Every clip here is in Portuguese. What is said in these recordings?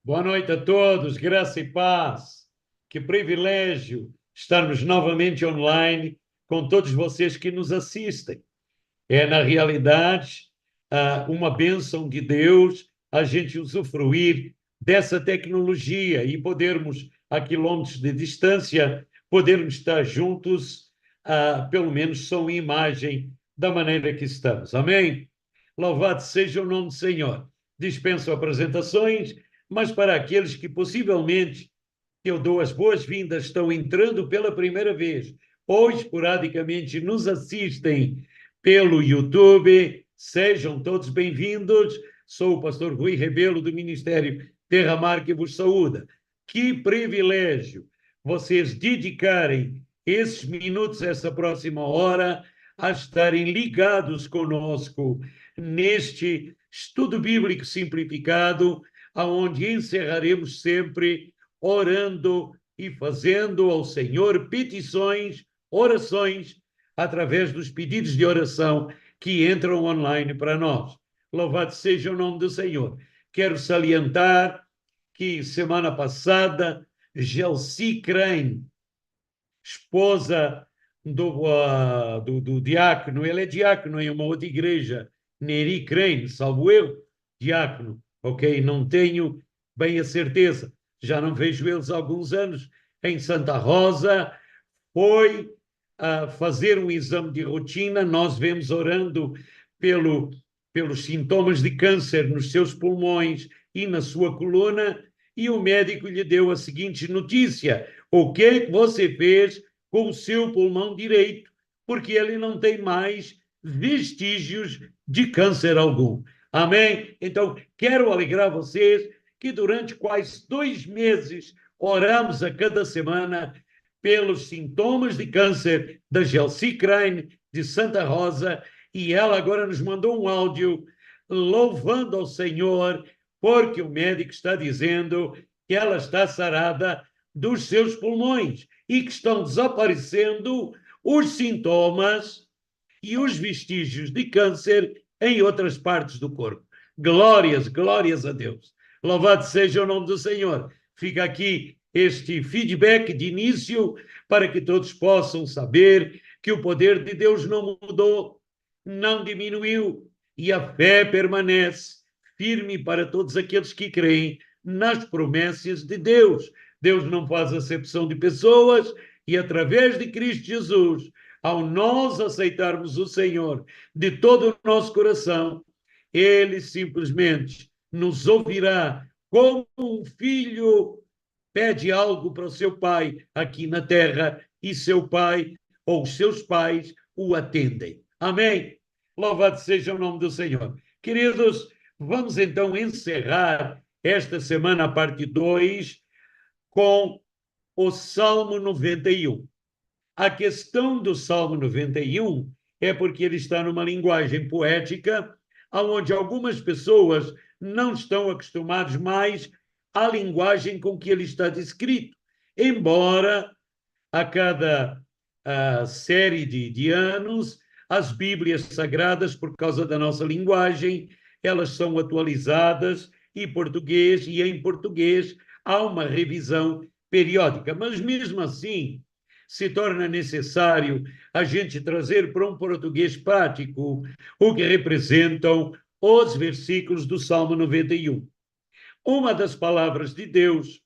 Boa noite a todos, graça e paz. Que privilégio estarmos novamente online com todos vocês que nos assistem. É, na realidade, uma bênção de Deus a gente usufruir dessa tecnologia e podermos, a quilômetros de distância, podermos estar juntos, pelo menos som e imagem, da maneira que estamos. Amém? Louvado seja o nome do Senhor. Dispenso apresentações, mas para aqueles que possivelmente eu dou as boas-vindas, estão entrando pela primeira vez ou esporadicamente nos assistem pelo YouTube, sejam todos bem-vindos. Sou o pastor Rui Rebelo, do Ministério Terra Mar, que vos saúda. Que privilégio vocês dedicarem esses minutos, essa próxima hora, a estarem ligados conosco neste estudo bíblico simplificado, aonde encerraremos sempre orando e fazendo ao Senhor petições, orações, através dos pedidos de oração que entram online para nós. Louvado seja o nome do Senhor. Quero salientar que semana passada, Gelsi Crane, esposa do diácono, ele é diácono em uma outra igreja, Neri Crane, salvo eu, diácono, ok? Não tenho bem a certeza, já não vejo eles há alguns anos, em Santa Rosa, foi fazer um exame de rotina, nós vemos orando pelos sintomas de câncer nos seus pulmões e na sua coluna, e o médico lhe deu a seguinte notícia: o que é que você fez com o seu pulmão direito? Porque ele não tem mais vestígios de câncer algum. Amém? Então, quero alegrar vocês que durante quase 2 meses oramos a cada semana pelos sintomas de câncer da Gelsi Crane, de Santa Rosa, e ela agora nos mandou um áudio louvando ao Senhor, porque o médico está dizendo que ela está sarada dos seus pulmões e que estão desaparecendo os sintomas e os vestígios de câncer em outras partes do corpo. Glórias, glórias a Deus. Louvado seja o nome do Senhor. Fica aqui este feedback de início para que todos possam saber que o poder de Deus não mudou, não diminuiu e a fé permanece firme para todos aqueles que creem nas promessas de Deus. Deus não faz acepção de pessoas e através de Cristo Jesus, ao nós aceitarmos o Senhor de todo o nosso coração, Ele simplesmente nos ouvirá como um filho pede algo para o seu pai aqui na terra e seu pai ou os seus pais o atendem. Amém? Louvado seja o nome do Senhor. Queridos, vamos então encerrar esta semana, a parte 2, com o Salmo 91. A questão do Salmo 91 é porque ele está numa linguagem poética, onde algumas pessoas não estão acostumadas mais à linguagem com que ele está descrito, embora a cada série de anos as Bíblias Sagradas, por causa da nossa linguagem, elas são atualizadas e em português há uma revisão periódica, mas mesmo assim se torna necessário a gente trazer para um português prático o que representam os versículos do Salmo 91. Uma das palavras de Deus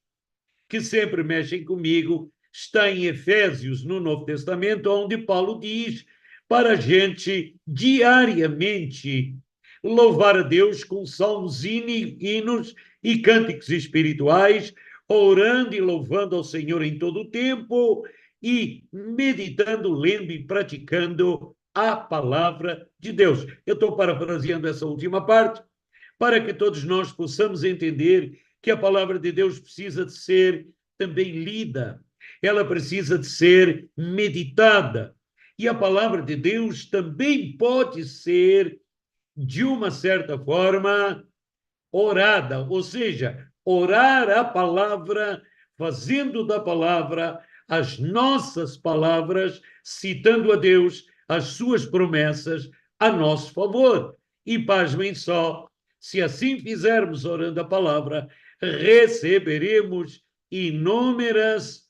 que sempre mexem comigo está em Efésios, no Novo Testamento, onde Paulo diz para a gente diariamente louvar a Deus com salmos, hinos e cânticos espirituais, orando e louvando ao Senhor em todo o tempo e meditando, lendo e praticando a palavra de Deus. Eu estou parafraseando essa última parte para que todos nós possamos entender que a palavra de Deus precisa de ser também lida, ela precisa de ser meditada, e a palavra de Deus também pode ser, de uma certa forma, orada, ou seja, orar a palavra, fazendo da palavra as nossas palavras, citando a Deus as suas promessas a nosso favor. E pasmem só, se assim fizermos orando a palavra, receberemos inúmeras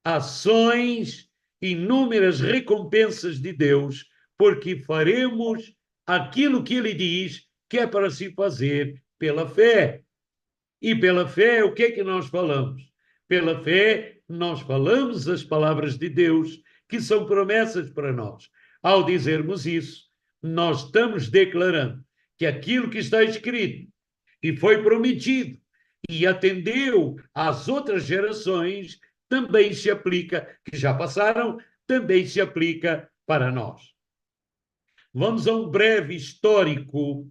ações, inúmeras recompensas de Deus, porque faremos aquilo que ele diz que é para se fazer pela fé. E pela fé, o que é que nós falamos? Pela fé, nós falamos as palavras de Deus, que são promessas para nós. Ao dizermos isso, nós estamos declarando que aquilo que está escrito e foi prometido e atendeu às outras gerações também se aplica, que já passaram, também se aplica para nós. Vamos a um breve histórico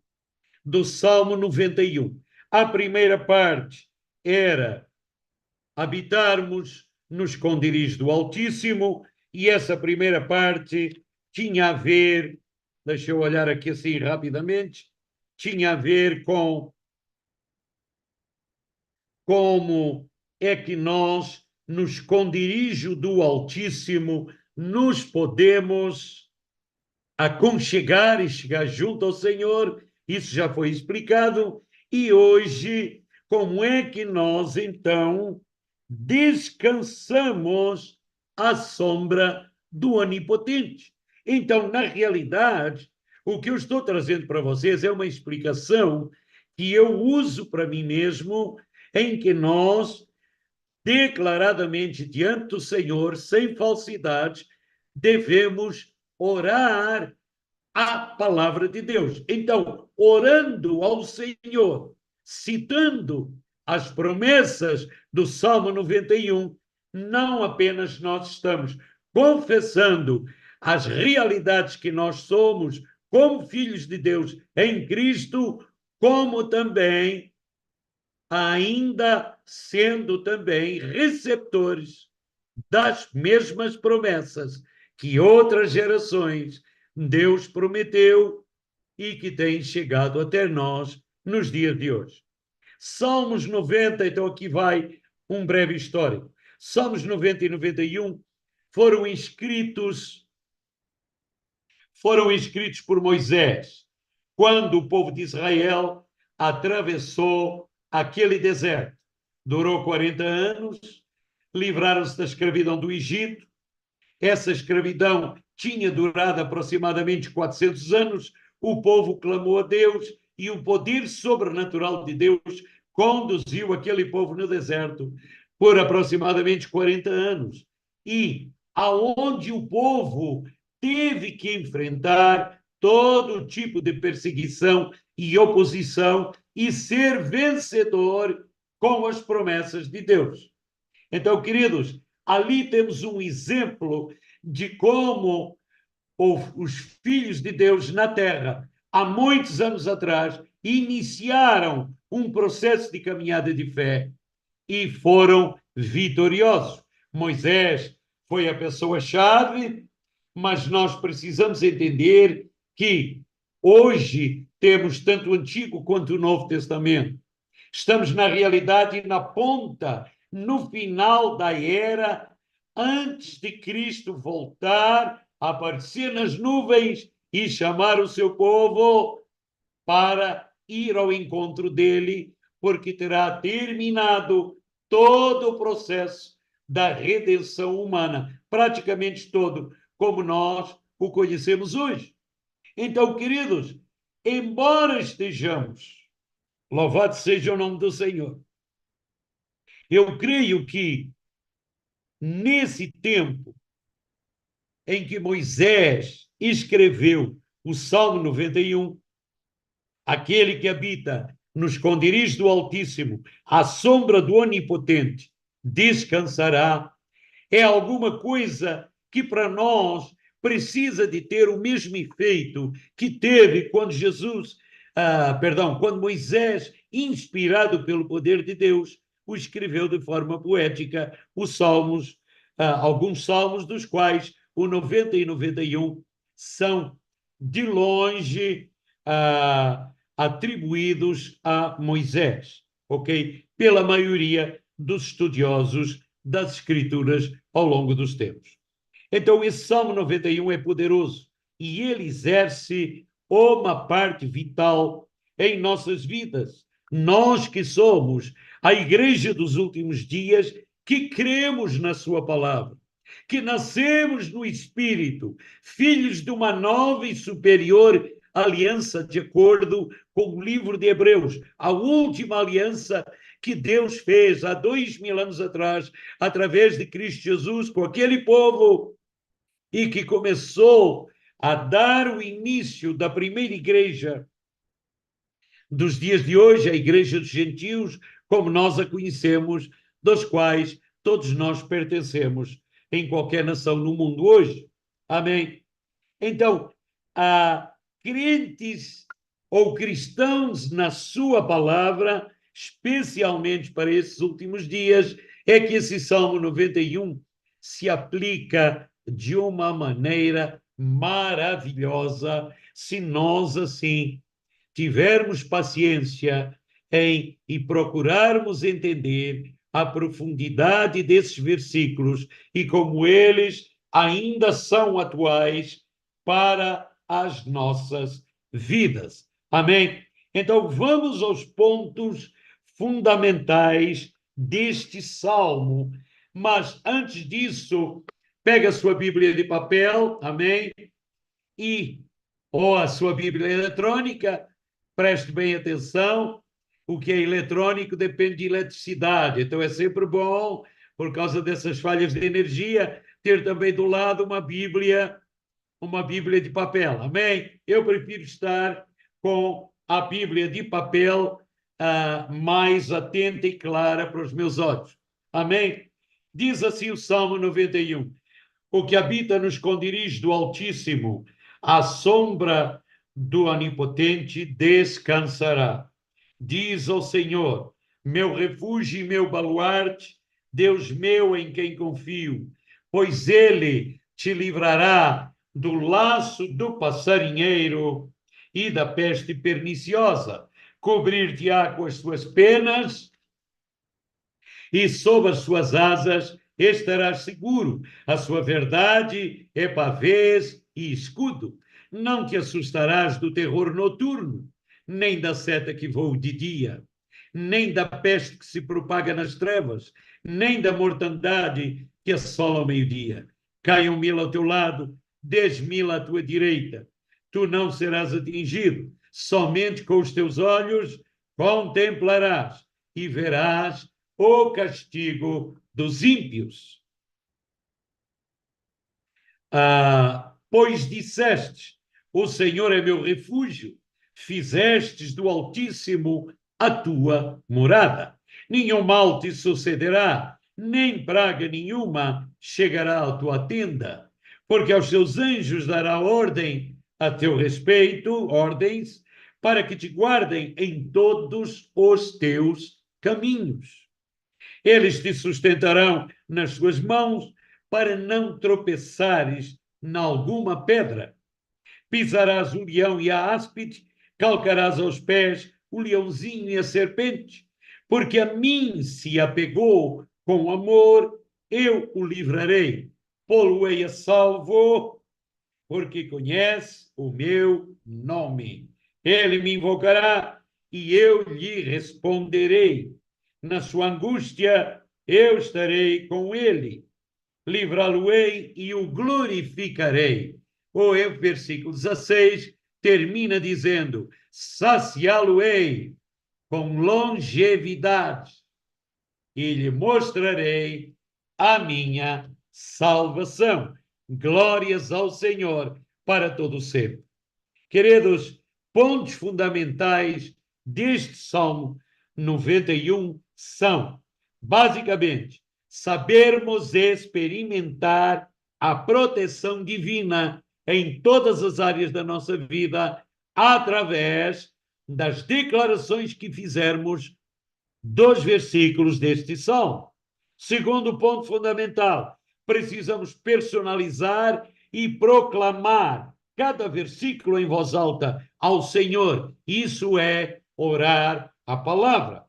do Salmo 91. A primeira parte era habitarmos no esconderijo do Altíssimo, e essa primeira parte tinha a ver, deixa eu olhar aqui assim rapidamente, tinha a ver com como é que nós, no esconderijo do Altíssimo, nos podemos aconchegar e chegar junto ao Senhor. Isso já foi explicado. E hoje, como é que nós, então, descansamos à sombra do Onipotente? Então, na realidade, o que eu estou trazendo para vocês é uma explicação que eu uso para mim mesmo, em que nós, declaradamente diante do Senhor, sem falsidade, devemos orar a palavra de Deus. Então, orando ao Senhor, citando as promessas do Salmo 91, não apenas nós estamos confessando as realidades que nós somos como filhos de Deus em Cristo, como também ainda sendo também receptores das mesmas promessas que outras gerações Deus prometeu e que têm chegado até nós nos dias de hoje. Salmos 90, então aqui vai um breve histórico. Salmos 90 e 91 foram escritos por Moisés, quando o povo de Israel atravessou aquele deserto. Durou 40 anos, livraram-se da escravidão do Egito. Essa escravidão tinha durado aproximadamente 400 anos. O povo clamou a Deus e o poder sobrenatural de Deus conduziu aquele povo no deserto por aproximadamente 40 anos. E aonde o povo teve que enfrentar todo tipo de perseguição e oposição e ser vencedor com as promessas de Deus. Então, queridos, ali temos um exemplo de como os filhos de Deus na terra, há muitos anos atrás, iniciaram um processo de caminhada de fé e foram vitoriosos. Moisés foi a pessoa-chave, mas nós precisamos entender que hoje temos tanto o Antigo quanto o Novo Testamento. Estamos, na realidade, na ponta, no final da era, antes de Cristo voltar, aparecer nas nuvens e chamar o seu povo para ir ao encontro dele, porque terá terminado todo o processo da redenção humana, praticamente todo, como nós o conhecemos hoje. Então, queridos, embora estejamos, louvado seja o nome do Senhor, eu creio que nesse tempo em que Moisés escreveu o Salmo 91, aquele que habita no esconderijo do Altíssimo, à sombra do Onipotente, descansará, é alguma coisa que para nós precisa de ter o mesmo efeito que teve quando quando Moisés, inspirado pelo poder de Deus, o escreveu de forma poética, os salmos, alguns salmos dos quais o 90 e 91 são de longe atribuídos a Moisés, ok? Pela maioria dos estudiosos das Escrituras ao longo dos tempos. Então, esse Salmo 91 é poderoso e ele exerce uma parte vital em nossas vidas, nós que somos a igreja dos últimos dias, que cremos na sua palavra, que nascemos no Espírito, filhos de uma nova e superior aliança, de acordo com o livro de Hebreus, a última aliança que Deus fez há 2000 anos atrás, através de Cristo Jesus, com aquele povo, e que começou a dar o início da primeira igreja dos dias de hoje, a igreja dos gentios, como nós a conhecemos, dos quais todos nós pertencemos em qualquer nação no mundo hoje. Amém? Então, há crentes ou cristãos na sua palavra, especialmente para esses últimos dias, é que esse Salmo 91 se aplica de uma maneira maravilhosa, se nós assim tivermos paciência e procurarmos entender a profundidade desses versículos e como eles ainda são atuais para as nossas vidas. Amém? Então, vamos aos pontos fundamentais deste salmo. Mas, antes disso, pega a sua Bíblia de papel, amém? Ou a sua Bíblia eletrônica, preste bem atenção, o que é eletrônico depende de eletricidade, então é sempre bom, por causa dessas falhas de energia, ter também do lado uma Bíblia de papel, amém? Eu prefiro estar com a Bíblia de papel mais atenta e clara para os meus olhos, amém? Diz assim o Salmo 91, o que habita no esconderijo do Altíssimo, à sombra do Onipotente descansará. Diz ao Senhor, meu refúgio e meu baluarte, Deus meu em quem confio, pois ele te livrará do laço do passarinheiro e da peste perniciosa, cobrir-te-á com as suas penas e sob as suas asas estarás seguro. A sua verdade é pavês e escudo. Não te assustarás do terror noturno, nem da seta que voa de dia, nem da peste que se propaga nas trevas, nem da mortandade que assola ao meio-dia. Caiam 1000 ao teu lado, 10.000 à tua direita. Tu não serás atingido, somente com os teus olhos contemplarás e verás o castigo dos ímpios. Pois dissestes, o Senhor é meu refúgio, fizestes do Altíssimo a tua morada. Nenhum mal te sucederá, nem praga nenhuma chegará à tua tenda, porque aos seus anjos dará ordem a teu respeito, ordens, para que te guardem em todos os teus caminhos. Eles te sustentarão nas suas mãos para não tropeçares em alguma pedra. Pisarás o leão e a áspide, calcarás aos pés o leãozinho e a serpente, porque a mim se apegou com amor, eu o livrarei. Pô-lo-ei a salvo, porque conhece o meu nome. Ele me invocará e eu lhe responderei. Na sua angústia, eu estarei com ele. Livrá-lo-ei e o glorificarei. O versículo 16 termina dizendo, saciá-lo-ei com longevidade e lhe mostrarei a minha salvação. Glórias ao Senhor para todo sempre. Queridos, pontos fundamentais deste Salmo 91 são, basicamente, sabermos experimentar a proteção divina em todas as áreas da nossa vida, através das declarações que fizermos dos versículos deste Salmo. Segundo ponto fundamental, precisamos personalizar e proclamar cada versículo em voz alta ao Senhor. Isso é orar a palavra.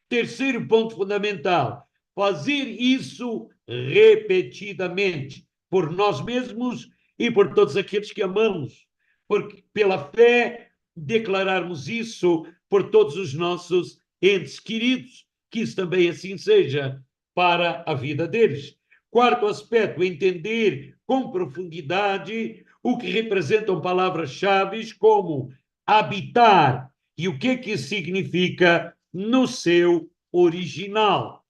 Terceiro ponto fundamental, fazer isso repetidamente, por nós mesmos e por todos aqueles que amamos, porque pela fé declararmos isso por todos os nossos entes queridos, que isso também assim seja para a vida deles. Quarto aspecto, entender com profundidade o que representam palavras-chave como habitar e o que isso significa no seu original.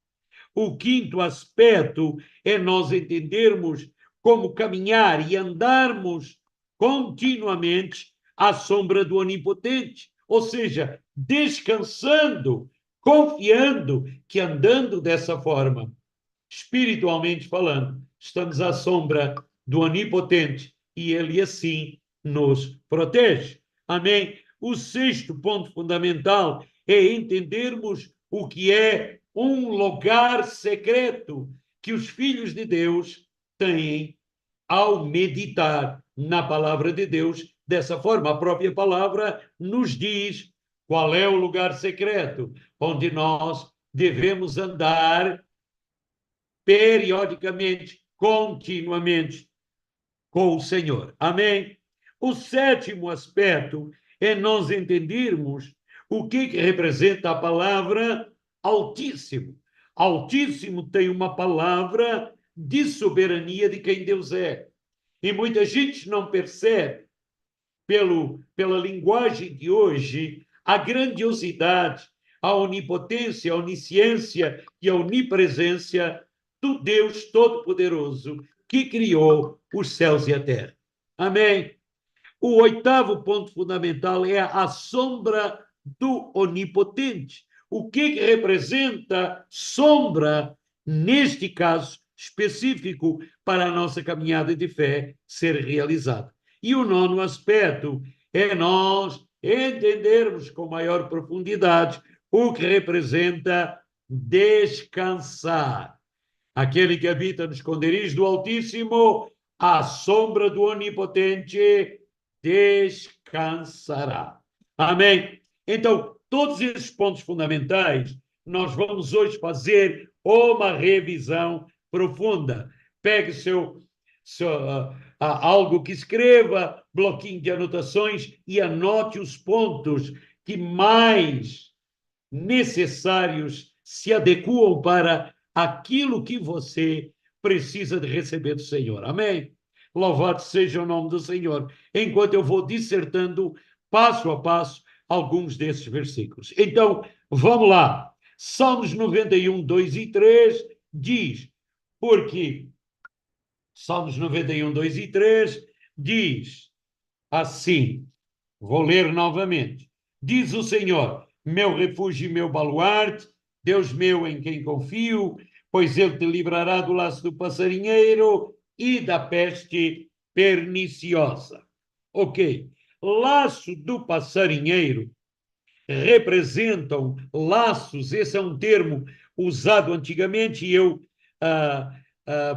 O quinto aspecto é nós entendermos como caminhar e andarmos continuamente à sombra do Onipotente, ou seja, descansando, confiando que andando dessa forma, espiritualmente falando, estamos à sombra do Onipotente e ele assim nos protege. Amém? O sexto ponto fundamental é entendermos o que é um lugar secreto que os filhos de Deus têm ao meditar na palavra de Deus dessa forma. A própria palavra nos diz qual é o lugar secreto onde nós devemos andar periodicamente, continuamente com o Senhor. Amém? O sétimo aspecto é nós entendermos o que representa a palavra Altíssimo. Altíssimo tem uma palavra de soberania de quem Deus é. E muita gente não percebe, pela linguagem de hoje, a grandiosidade, a onipotência, a onisciência e a onipresença do Deus Todo-Poderoso que criou os céus e a terra. Amém? O oitavo ponto fundamental é a sombra do onipotente. O que representa sombra, neste caso específico, para a nossa caminhada de fé ser realizada? E o nono aspecto é nós entendermos com maior profundidade o que representa descansar. Aquele que habita no esconderijo do Altíssimo, à sombra do Onipotente, descansará. Amém? Então, todos esses pontos fundamentais, nós vamos hoje fazer uma revisão profunda. Pegue algo que escreva, bloquinho de anotações e anote os pontos que mais necessários se adequam para aquilo que você precisa de receber do Senhor. Amém? Louvado seja o nome do Senhor. Enquanto eu vou dissertando passo a passo alguns desses versículos. Então, vamos lá. Salmos 91, 2 e 3 diz, porque Salmos 91, 2 e 3 diz assim, vou ler novamente. Diz o Senhor, meu refúgio e meu baluarte, Deus meu em quem confio, pois ele te livrará do laço do passarinheiro e da peste perniciosa. Ok. Laço do passarinheiro representam laços, esse é um termo usado antigamente e eu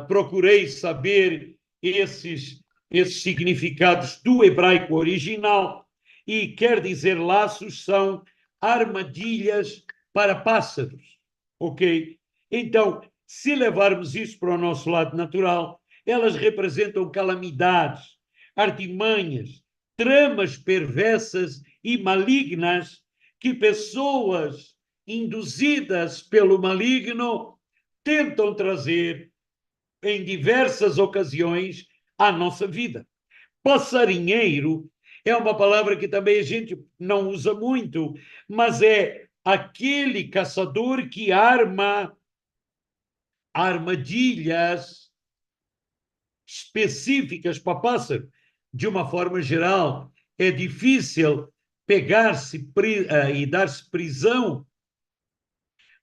procurei saber esses significados do hebraico original e quer dizer laços são armadilhas para pássaros, ok? Então, se levarmos isso para o nosso lado natural, elas representam calamidades, artimanhas, tramas perversas e malignas que pessoas induzidas pelo maligno tentam trazer em diversas ocasiões à nossa vida. Passarinheiro é uma palavra que também a gente não usa muito, mas é aquele caçador que arma armadilhas específicas para pássaro. De uma forma geral, é difícil pegar-se e dar-se prisão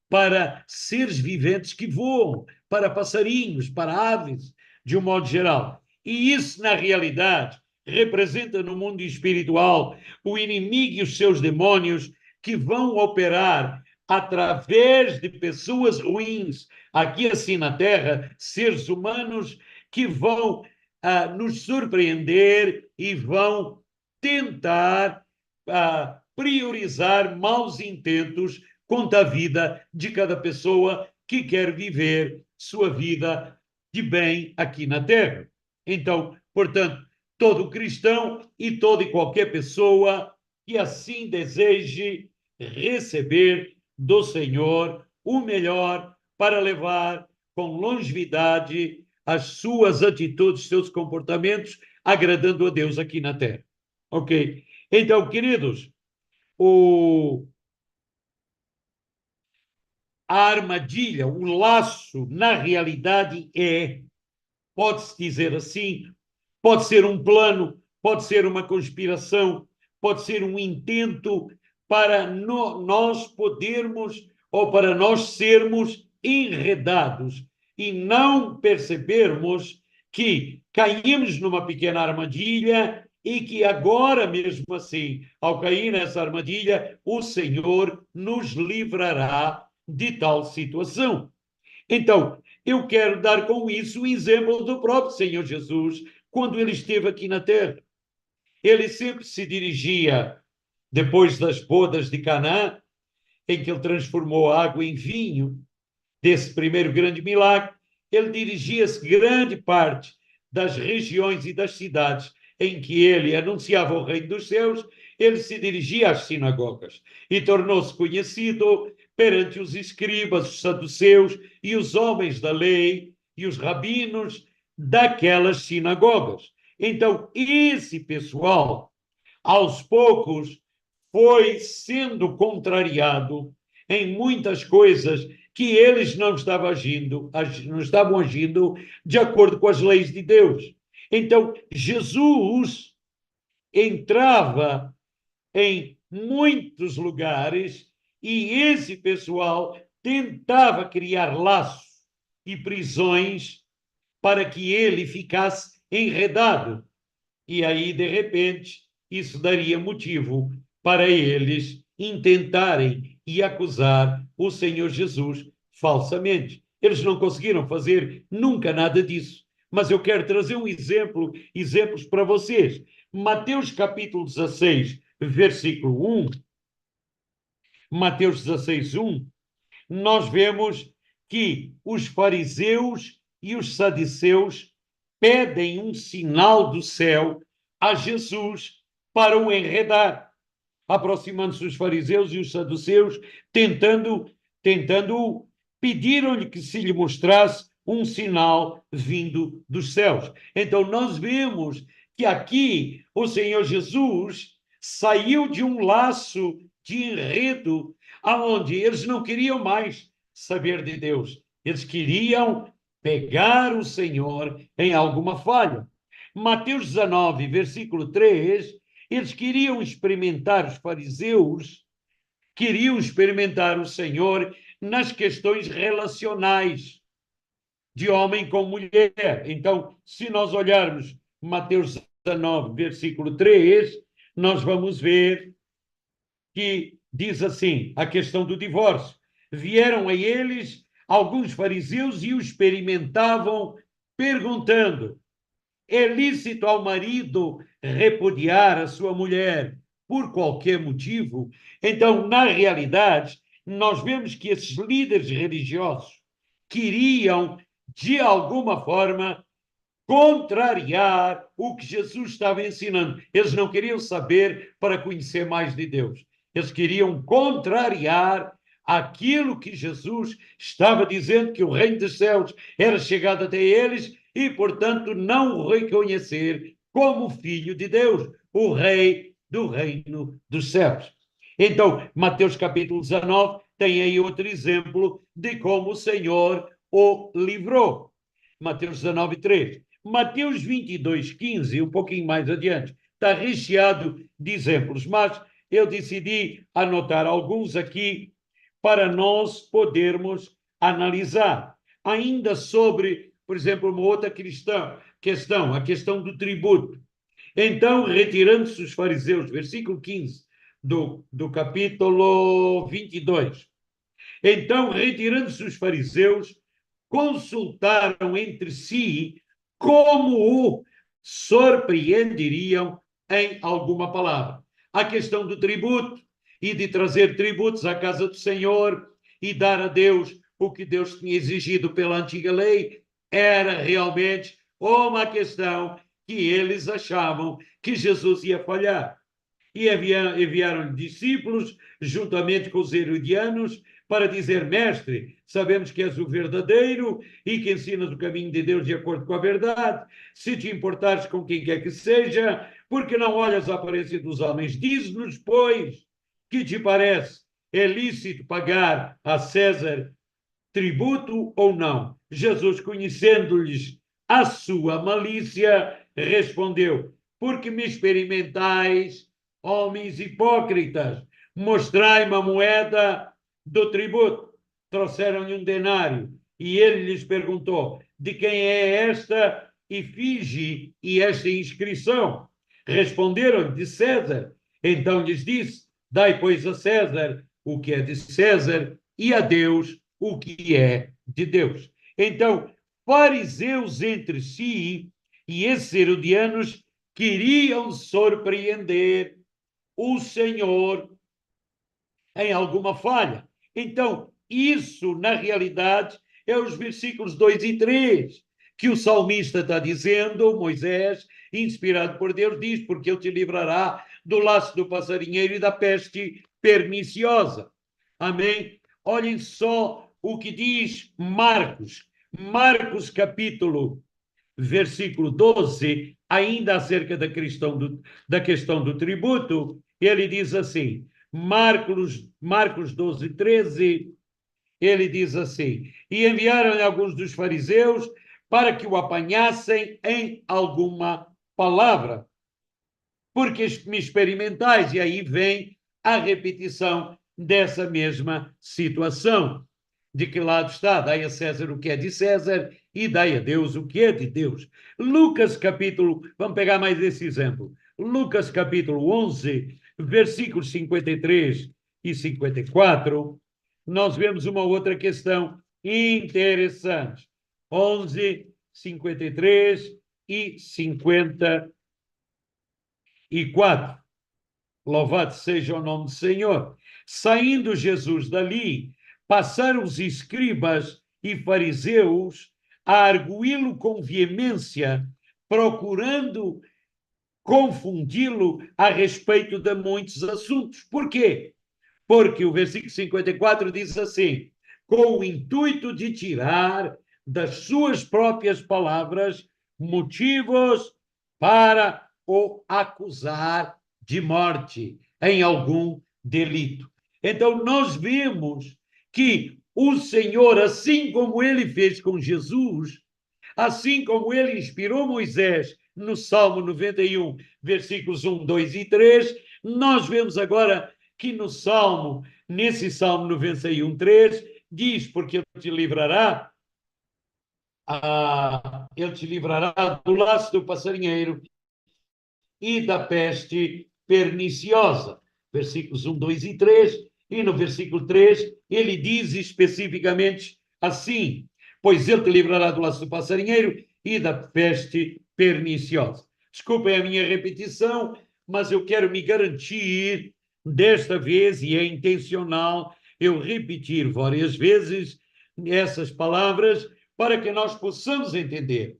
para seres viventes que voam, para passarinhos, para aves, de um modo geral. E isso, na realidade, representa no mundo espiritual o inimigo e os seus demônios que vão operar através de pessoas ruins, aqui assim na Terra, seres humanos que vão nos surpreender e vão tentar priorizar maus intentos contra a vida de cada pessoa que quer viver sua vida de bem aqui na Terra. Então, portanto, todo cristão e toda e qualquer pessoa que assim deseje receber do Senhor o melhor para levar com longevidade as suas atitudes, seus comportamentos, agradando a Deus aqui na terra. Ok? Então, queridos, a armadilha, o laço, na realidade pode-se dizer assim, pode ser um plano, pode ser uma conspiração, pode ser um intento para nós podermos ou para nós sermos enredados e não percebermos que caímos numa pequena armadilha e que agora, mesmo assim, ao cair nessa armadilha, o Senhor nos livrará de tal situação. Então, eu quero dar com isso o exemplo do próprio Senhor Jesus, quando ele esteve aqui na terra. Ele sempre se dirigia, depois das bodas de Canaã, em que ele transformou a água em vinho, desse primeiro grande milagre, ele dirigia-se grande parte das regiões e das cidades em que ele anunciava o reino dos céus, ele se dirigia às sinagogas e tornou-se conhecido perante os escribas, os saduceus e os homens da lei e os rabinos daquelas sinagogas. Então, esse pessoal, aos poucos, foi sendo contrariado em muitas coisas que eles não estavam agindo de acordo com as leis de Deus. Então, Jesus entrava em muitos lugares e esse pessoal tentava criar laços e prisões para que ele ficasse enredado. E aí, de repente, isso daria motivo para eles intentarem e acusar o Senhor Jesus falsamente. Eles não conseguiram fazer nunca nada disso. Mas eu quero trazer exemplos para vocês. Mateus capítulo 16, versículo 1, Mateus 16, 1, nós vemos que os fariseus e os saduceus pedem um sinal do céu a Jesus para o enredar, aproximando-se os fariseus e os saduceus, tentando pediram-lhe que se lhe mostrasse um sinal vindo dos céus. Então nós vemos que aqui o Senhor Jesus saiu de um laço de enredo aonde eles não queriam mais saber de Deus. Eles queriam pegar o Senhor em alguma falha. Mateus 19, versículo 3, eles queriam experimentar, os fariseus queriam experimentar o Senhor nas questões relacionais de homem com mulher. Então, se nós olharmos Mateus 19, versículo 3, nós vamos ver que diz assim, a questão do divórcio. Vieram a eles alguns fariseus e o experimentavam, perguntando: é lícito ao marido repudiar a sua mulher por qualquer motivo? Então, na realidade, nós vemos que esses líderes religiosos queriam, de alguma forma, contrariar o que Jesus estava ensinando. Eles não queriam saber para conhecer mais de Deus. Eles queriam contrariar aquilo que Jesus estava dizendo, que o reino dos céus era chegado até eles e, portanto, não o reconhecer como filho de Deus, o rei do reino dos céus. Então, Mateus capítulo 19 tem aí outro exemplo de como o Senhor o livrou. Mateus 19, 3. Mateus 22, 15, um pouquinho mais adiante, está recheado de exemplos, mas eu decidi anotar alguns aqui para nós podermos analisar. Ainda sobre, por exemplo, uma outra questão, a questão do tributo. Então, retirando-se os fariseus, versículo 15 do capítulo 22. Então, retirando-se os fariseus, consultaram entre si como o surpreenderiam em alguma palavra. A questão do tributo e de trazer tributos à casa do Senhor e dar a Deus o que Deus tinha exigido pela antiga lei era realmente uma questão que eles achavam que Jesus ia falhar. E enviaram-lhe discípulos, juntamente com os herodianos, para dizer: Mestre, sabemos que és o verdadeiro e que ensinas o caminho de Deus de acordo com a verdade. Se te importares com quem quer que seja, porque não olhas a aparência dos homens? Diz-nos, pois, que te parece? É lícito pagar a César tributo ou não? Jesus, conhecendo-lhes a sua malícia, respondeu: Porque me experimentais, homens hipócritas? Mostrai-me a moeda do tributo. Trouxeram-lhe um denário e ele lhes perguntou: De quem é esta efígie e esta inscrição? Responderam: De César. Então lhes disse: Dai, pois, a César o que é de César e a Deus o que é de Deus. Então, fariseus entre si e esses herodianos queriam surpreender o Senhor em alguma falha. Então, isso, na realidade, é os versículos 2 e 3, que o salmista está dizendo. Moisés, inspirado por Deus, diz: Porque ele te livrará do laço do passarinheiro e da peste perniciosa. Amém? Olhem só o que diz Marcos. Marcos, capítulo, versículo 12, ainda acerca da questão do tributo, ele diz assim: Marcos 12, 13, ele diz assim: E enviaram alguns dos fariseus para que o apanhassem em alguma palavra, porque me experimentais. E aí vem a repetição dessa mesma situação. De que lado está? Dai a César o que é de César e dai a Deus o que é de Deus. Lucas capítulo, vamos pegar mais esse exemplo. Lucas capítulo 11, versículos 53 e 54, nós vemos uma outra questão interessante. 11, 53 e 54. Louvado seja o nome do Senhor. Saindo Jesus dali, passaram os escribas e fariseus a arguí-lo com veemência, procurando confundi-lo a respeito de muitos assuntos. Por quê? Porque o versículo 54 diz assim: com o intuito de tirar das suas próprias palavras motivos para o acusar de morte em algum delito. Então, nós vemos que o Senhor, assim como ele fez com Jesus, assim como ele inspirou Moisés no Salmo 91, versículos 1, 2 e 3, nós vemos agora que nesse Salmo 91, 3, diz: Porque ele te livrará do laço do passarinheiro e da peste perniciosa. Versículos 1, 2 e 3. E no versículo 3, ele diz especificamente assim: Pois ele te livrará do laço do passarinheiro e da peste perniciosa. Desculpem a minha repetição, mas eu quero me garantir, desta vez, e é intencional, eu repetir várias vezes essas palavras, para que nós possamos entender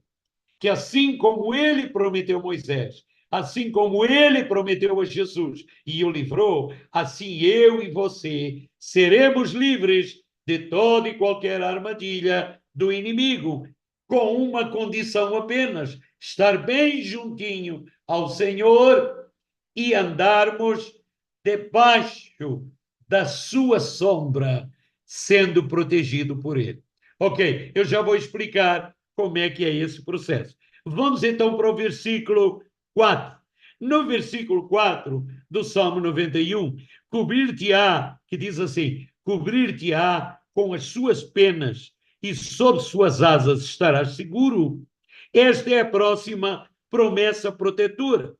que, assim como ele prometeu a Moisés, assim como ele prometeu a Jesus e o livrou, assim eu e você seremos livres de toda e qualquer armadilha do inimigo, com uma condição apenas: estar bem juntinho ao Senhor e andarmos debaixo da sua sombra, sendo protegido por ele. Ok, eu já vou explicar como é que é esse processo. Vamos então para o versículo 4. No versículo 4 do Salmo 91, cobrir-te-á, que diz assim: cobrir-te-á com as suas penas e sob suas asas estarás seguro. Esta é a próxima promessa protetora.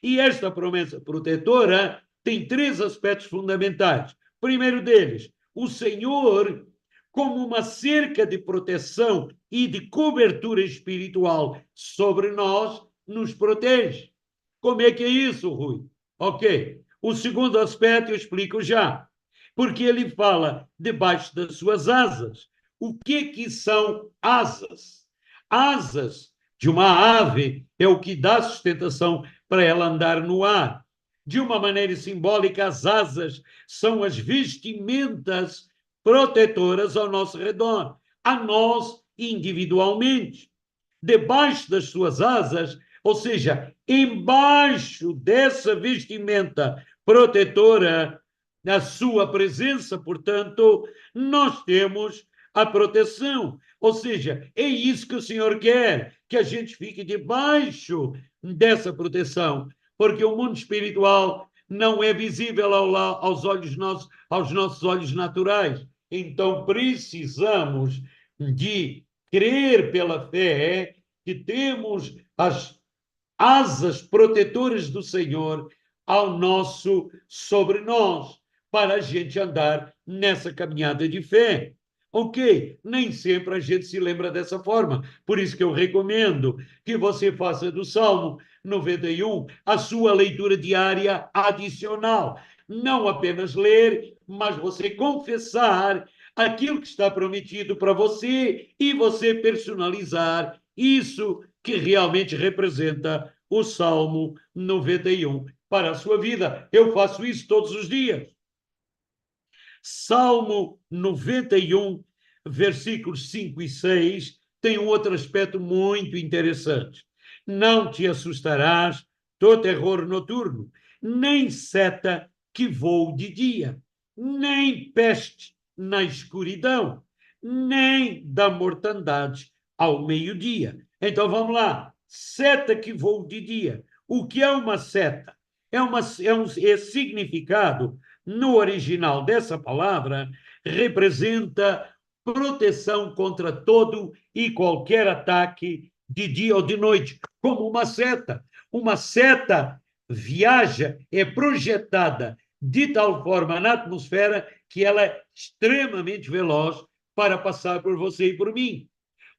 E esta promessa protetora tem três aspectos fundamentais. Primeiro deles, o Senhor, como uma cerca de proteção e de cobertura espiritual sobre nós, nos protege. Como é que é isso, Rui? Ok. O segundo aspecto eu explico já. Porque ele fala debaixo das suas asas. O que são asas? Asas de uma ave é o que dá sustentação para ela andar no ar. De uma maneira simbólica, as asas são as vestimentas protetoras ao nosso redor, a nós individualmente. Debaixo das suas asas, ou seja, embaixo dessa vestimenta protetora, na sua presença, portanto, nós temos a proteção. Ou seja, é isso que o Senhor quer, que a gente fique debaixo dessa proteção, porque o mundo espiritual não é visível aos nossos olhos naturais. Então, precisamos de crer pela fé que temos as asas protetoras do Senhor sobre nós, para a gente andar nessa caminhada de fé. Ok, nem sempre a gente se lembra dessa forma. Por isso que eu recomendo que você faça do Salmo 91 a sua leitura diária adicional. Não apenas ler, mas você confessar aquilo que está prometido para você e você personalizar isso que realmente representa o Salmo 91 para a sua vida. Eu faço isso todos os dias. Salmo 91, versículos 5 e 6, tem um outro aspecto muito interessante. Não te assustarás do terror noturno, nem seta que voe de dia, nem peste na escuridão, nem da mortandade ao meio-dia. Então vamos lá. Seta que voe de dia. O que é uma seta? É significado no original dessa palavra, representa proteção contra todo e qualquer ataque de dia ou de noite, como uma seta. Uma seta viaja, é projetada de tal forma na atmosfera que ela é extremamente veloz para passar por você e por mim.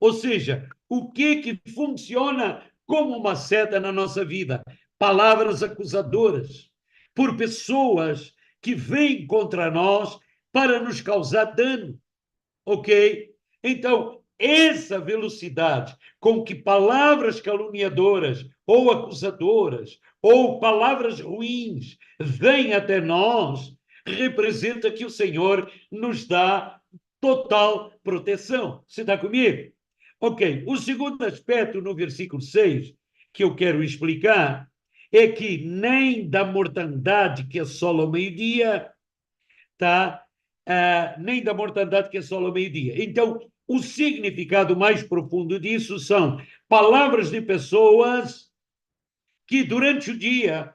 Ou seja, o que funciona como uma seta na nossa vida? Palavras acusadoras por pessoas que vêm contra nós para nos causar dano, ok? Então, essa velocidade com que palavras caluniadoras ou acusadoras ou palavras ruins vêm até nós, representa que o Senhor nos dá total proteção. Você está comigo? Ok. O segundo aspecto no versículo 6 que eu quero explicar é que nem da mortandade que assola ao meio-dia, tá? Nem da mortandade que assola ao meio-dia. Então, o significado mais profundo disso são palavras de pessoas que durante o dia,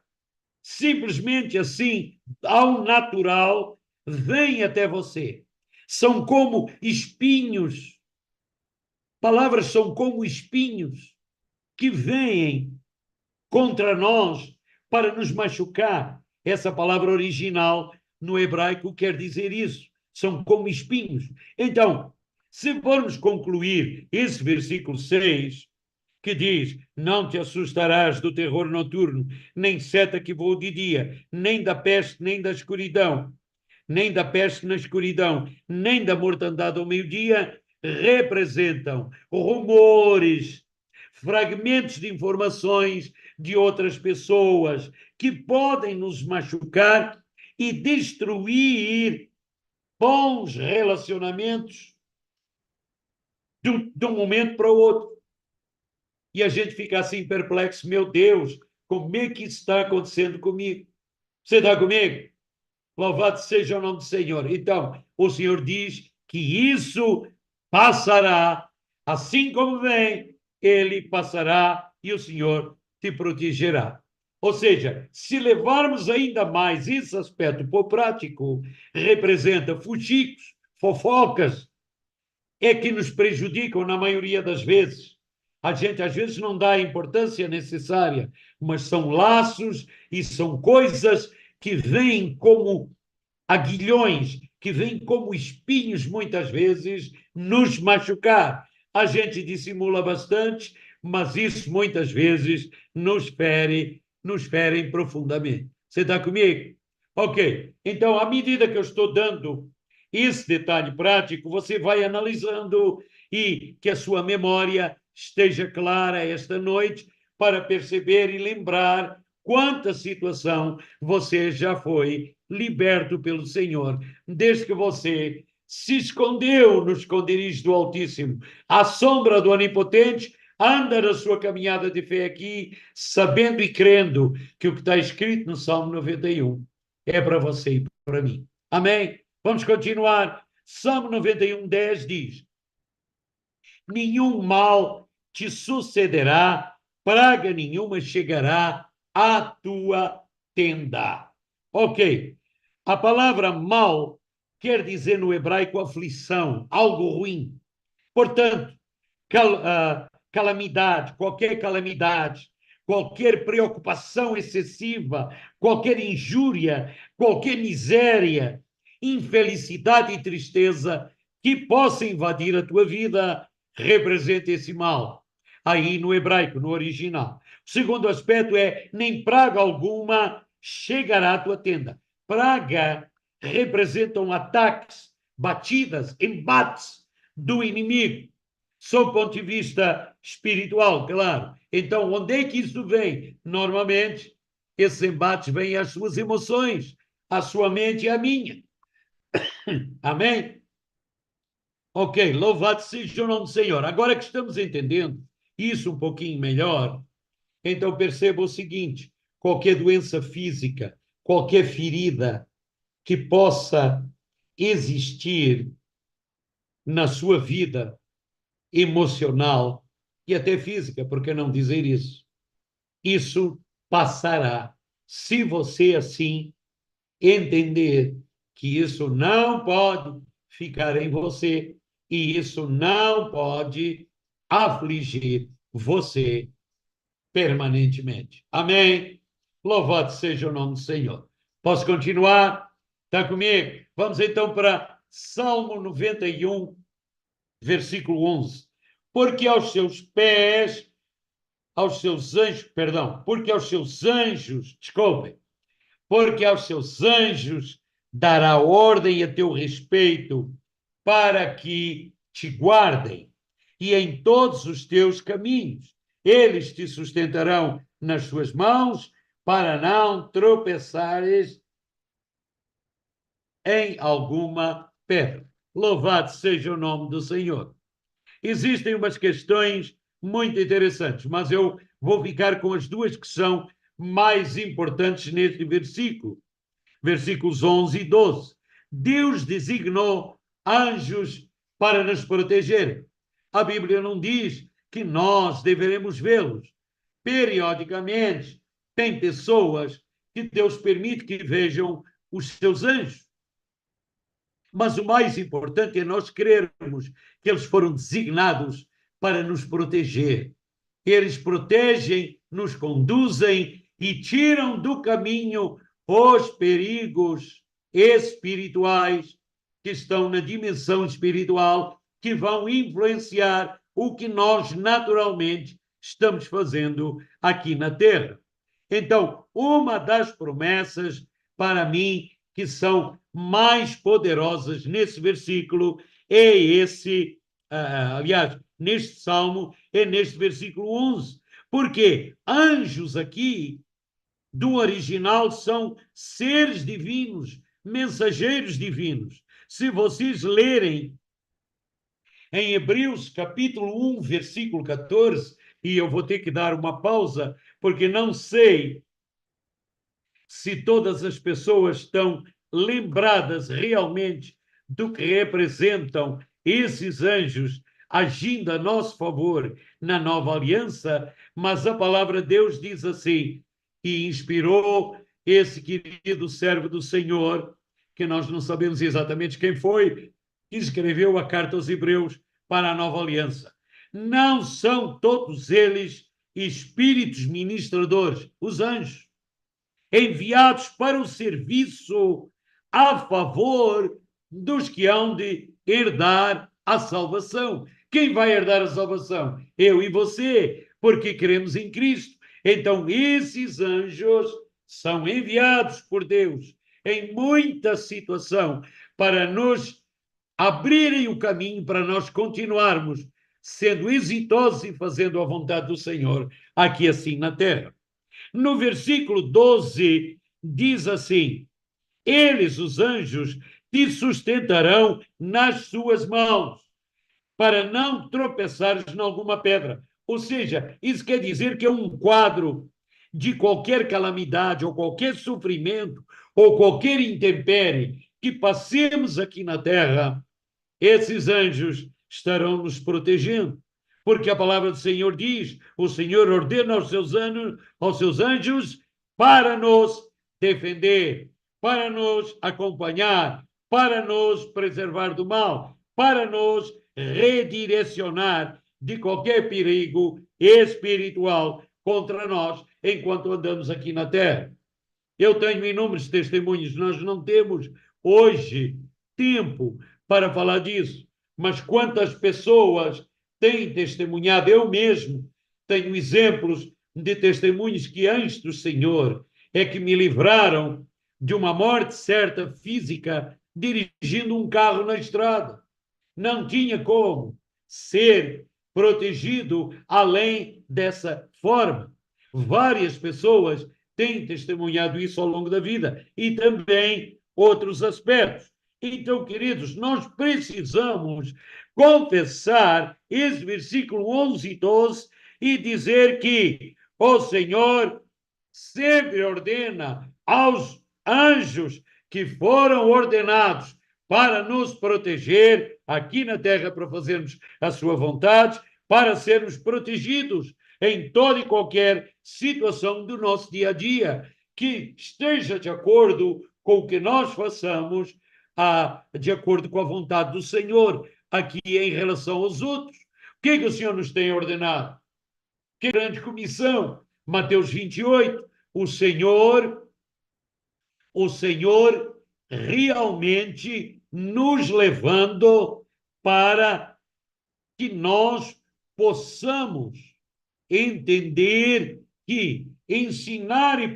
simplesmente assim, ao natural, vêm até você. São como espinhos. Palavras são como espinhos que vêm contra nós para nos machucar. Essa palavra original no hebraico quer dizer isso. São como espinhos. Então, se formos concluir esse versículo 6, que diz: não te assustarás do terror noturno, nem seta que voa de dia, nem da peste, nem da escuridão, nem da peste na escuridão, nem da mortandade ao meio-dia, representam rumores, fragmentos de informações de outras pessoas que podem nos machucar e destruir bons relacionamentos de um momento para o outro. E a gente fica assim perplexo, meu Deus, como é que isso está acontecendo comigo? Você está comigo? Louvado seja o nome do Senhor. Então, o Senhor diz que isso passará, assim como vem, ele passará e o Senhor te protegerá. Ou seja, se levarmos ainda mais esse aspecto por prático, representa fuxicos, fofocas, é que nos prejudicam na maioria das vezes. A gente às vezes não dá a importância necessária, mas são laços e são coisas que vêm como aguilhões, que vêm como espinhos muitas vezes nos machucar. A gente dissimula bastante, mas isso muitas vezes nos ferem profundamente. Você está comigo? Ok. Então, à medida que eu estou dando esse detalhe prático, você vai analisando e que a sua memória esteja clara esta noite para perceber e lembrar quanta situação você já foi liberto pelo Senhor, desde que você se escondeu no esconderijo do Altíssimo, à sombra do Onipotente, anda na sua caminhada de fé aqui, sabendo e crendo que o que está escrito no Salmo 91 é para você e para mim. Amém? Vamos continuar. Salmo 91, 10 diz: nenhum mal te sucederá, praga nenhuma chegará à tua tenda. Ok. A palavra mal quer dizer no hebraico aflição, algo ruim. Portanto, calamidade, qualquer preocupação excessiva, qualquer injúria, qualquer miséria, infelicidade e tristeza que possa invadir a tua vida, representa esse mal. Aí no hebraico, no original. O segundo aspecto é: nem praga alguma chegará à tua tenda. Praga representam ataques, batidas, embates do inimigo, sob o ponto de vista espiritual, claro. Então, onde é que isso vem? Normalmente, esses embates vêm às suas emoções, à sua mente e à minha. Amém? Ok, louvado seja o nome do Senhor. Agora que estamos entendendo isso um pouquinho melhor, então perceba o seguinte: qualquer doença física, qualquer ferida que possa existir na sua vida emocional e até física, por que não dizer isso? Isso passará, se você assim entender que isso não pode ficar em você e isso não pode afligir você permanentemente. Amém? Louvado seja o nome do Senhor. Posso continuar? Está comigo? Vamos então para Salmo 91, versículo 11. Porque aos seus pés, aos seus anjos, perdão, porque aos seus anjos, desculpem, porque aos seus anjos dará ordem a teu respeito para que te guardem, e em todos os teus caminhos eles te sustentarão nas suas mãos, para não tropeçares em alguma pedra. Louvado seja o nome do Senhor. Existem umas questões muito interessantes, mas eu vou ficar com as duas que são mais importantes neste versículo. Versículos 11 e 12. Deus designou anjos para nos proteger. A Bíblia não diz que nós deveremos vê-los. Periodicamente, tem pessoas que Deus permite que vejam os seus anjos. Mas o mais importante é nós crermos que eles foram designados para nos proteger. Eles protegem, nos conduzem e tiram do caminho os perigos espirituais que estão na dimensão espiritual, que vão influenciar o que nós naturalmente estamos fazendo aqui na Terra. Então, uma das promessas para mim que são mais poderosas nesse versículo é esse, aliás, neste salmo, é neste versículo 11. Porque anjos aqui, do original, são seres divinos, mensageiros divinos. Se vocês lerem em Hebreus capítulo 1, versículo 14, e eu vou ter que dar uma pausa, porque não sei se todas as pessoas estão lembradas realmente do que representam esses anjos agindo a nosso favor na nova aliança, mas a palavra de Deus diz assim: e inspirou esse querido servo do Senhor, que nós não sabemos exatamente quem foi, que escreveu a carta aos Hebreus para a nova aliança. Não são todos eles espíritos ministradores, os anjos, enviados para o serviço a favor dos que hão de herdar a salvação. Quem vai herdar a salvação? Eu e você, porque cremos em Cristo. Então, esses anjos são enviados por Deus em muita situação para nos abrirem o caminho para nós continuarmos sendo exitosos e fazendo a vontade do Senhor aqui assim na terra. No versículo 12, diz assim: eles, os anjos, te sustentarão nas suas mãos, para não tropeçares em alguma pedra. Ou seja, isso quer dizer que é um quadro de qualquer calamidade, ou qualquer sofrimento, ou qualquer intempérie que passemos aqui na terra, esses anjos estarão nos protegendo. Porque a palavra do Senhor diz: o Senhor ordena aos seus anjos para nos defender, para nos acompanhar, para nos preservar do mal, para nos redirecionar de qualquer perigo espiritual contra nós enquanto andamos aqui na terra. Eu tenho inúmeros testemunhos, nós não temos hoje tempo para falar disso, mas quantas pessoas têm testemunhado, eu mesmo tenho exemplos de testemunhos que antes do Senhor é que me livraram de uma morte certa física dirigindo um carro na estrada. Não tinha como ser protegido além dessa forma. Várias pessoas têm testemunhado isso ao longo da vida e também outros aspectos. Então, queridos, nós precisamos confessar esse versículo 11 e 12 e dizer que o Senhor sempre ordena aos anjos que foram ordenados para nos proteger aqui na terra, para fazermos a sua vontade, para sermos protegidos em toda e qualquer situação do nosso dia a dia, que esteja de acordo com o que nós façamos, de acordo com a vontade do Senhor, aqui em relação aos outros. O que é que o Senhor nos tem ordenado? Que grande comissão! Mateus 28, o Senhor realmente nos levando para que nós possamos entender que ensinar e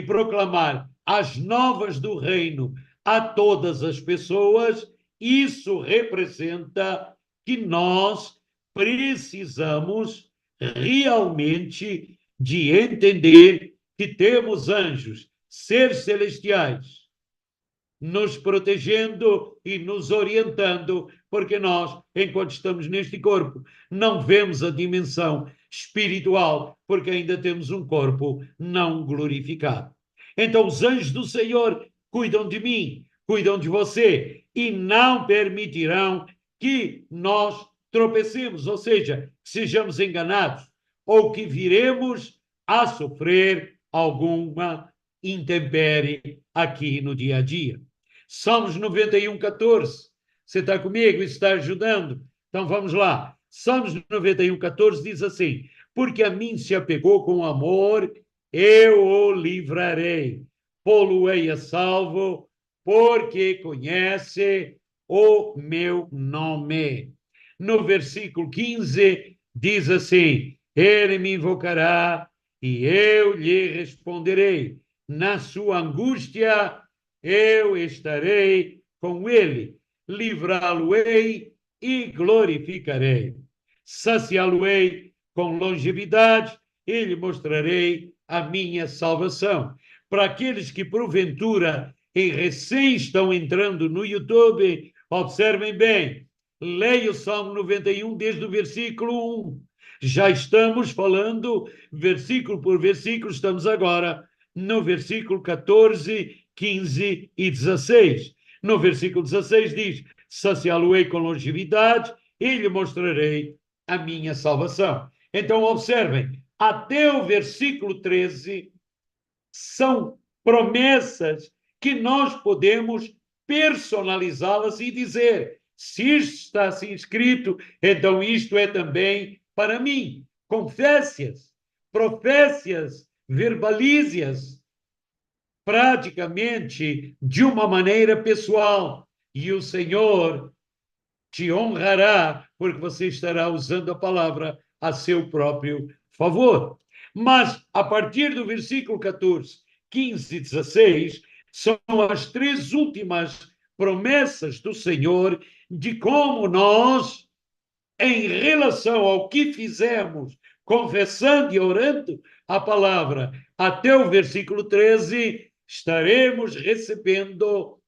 proclamar as novas do reino a todas as pessoas, isso representa que nós precisamos realmente de entender que temos anjos, seres celestiais, nos protegendo e nos orientando, porque nós, enquanto estamos neste corpo, não vemos a dimensão espiritual, porque ainda temos um corpo não glorificado. Então, os anjos do Senhor cuidam de mim, cuidam de você, e não permitirão que nós tropecemos, ou seja, que sejamos enganados, ou que viremos a sofrer alguma intempérie aqui no dia a dia. Salmos 91, 14. Você está comigo? Isso está ajudando? Então vamos lá. Salmos 91, 14 diz assim: porque a mim se apegou com amor, eu o livrarei, pô-lo-ei a salvo, porque conhece o meu nome. No versículo 15 diz assim: ele me invocará e eu lhe responderei. Na sua angústia eu estarei com ele, livrá-lo-ei e glorificarei. Saciá-lo-ei com longevidade e lhe mostrarei a minha salvação. Para aqueles que porventura e recém estão entrando no YouTube, observem bem, leia o Salmo 91 desde o versículo 1. Já estamos falando versículo por versículo, estamos agora no versículo 14, 15 e 16. No versículo 16 diz: saciá-lo-ei com longevidade e lhe mostrarei a minha salvação. Então, observem, até o versículo 13 são promessas que nós podemos personalizá-las e dizer: se isto está assim escrito, então isto é também para mim. Confesse-as, professe-as, verbalize-as, praticamente de uma maneira pessoal, e o Senhor te honrará, porque você estará usando a palavra a seu próprio favor. Mas, a partir do versículo 14, 15 e 16, são as três últimas promessas do Senhor de como nós, em relação ao que fizemos, confessando e orando a palavra até o versículo 13, estaremos recebendo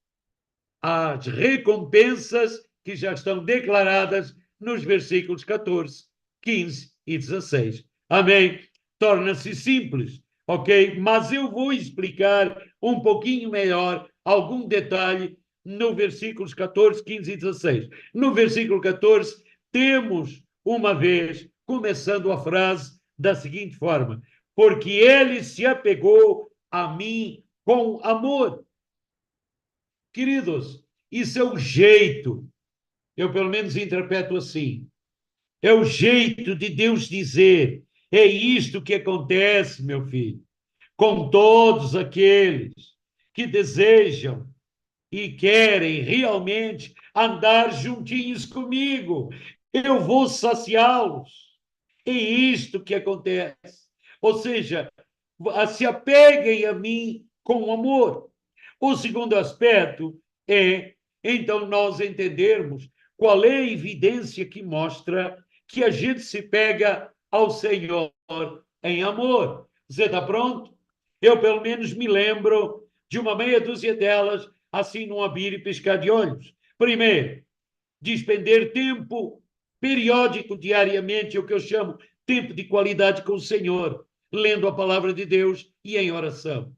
as recompensas que já estão declaradas nos versículos 14, 15 e 16. Amém? Torna-se simples, ok? Mas eu vou explicar um pouquinho melhor algum detalhe no versículos 14, 15 e 16. No versículo 14, temos uma vez começando a frase da seguinte forma: porque ele se apegou a mim com amor. Queridos, isso é o jeito, eu pelo menos interpreto assim, é o jeito de Deus dizer: é isto que acontece, meu filho, com todos aqueles que desejam e querem realmente andar juntinhos comigo. Eu vou saciá-los. É isto que acontece. Ou seja, se apeguem a mim com amor. O segundo aspecto é, então, nós entendermos qual é a evidência que mostra que a gente se pega ao Senhor em amor. Você está pronto? Eu, pelo menos, me lembro de uma meia dúzia delas, assim, num abrir e piscar de olhos. Primeiro, despender tempo periódico, diariamente, é o que eu chamo tempo de qualidade com o Senhor, lendo a palavra de Deus e em oração.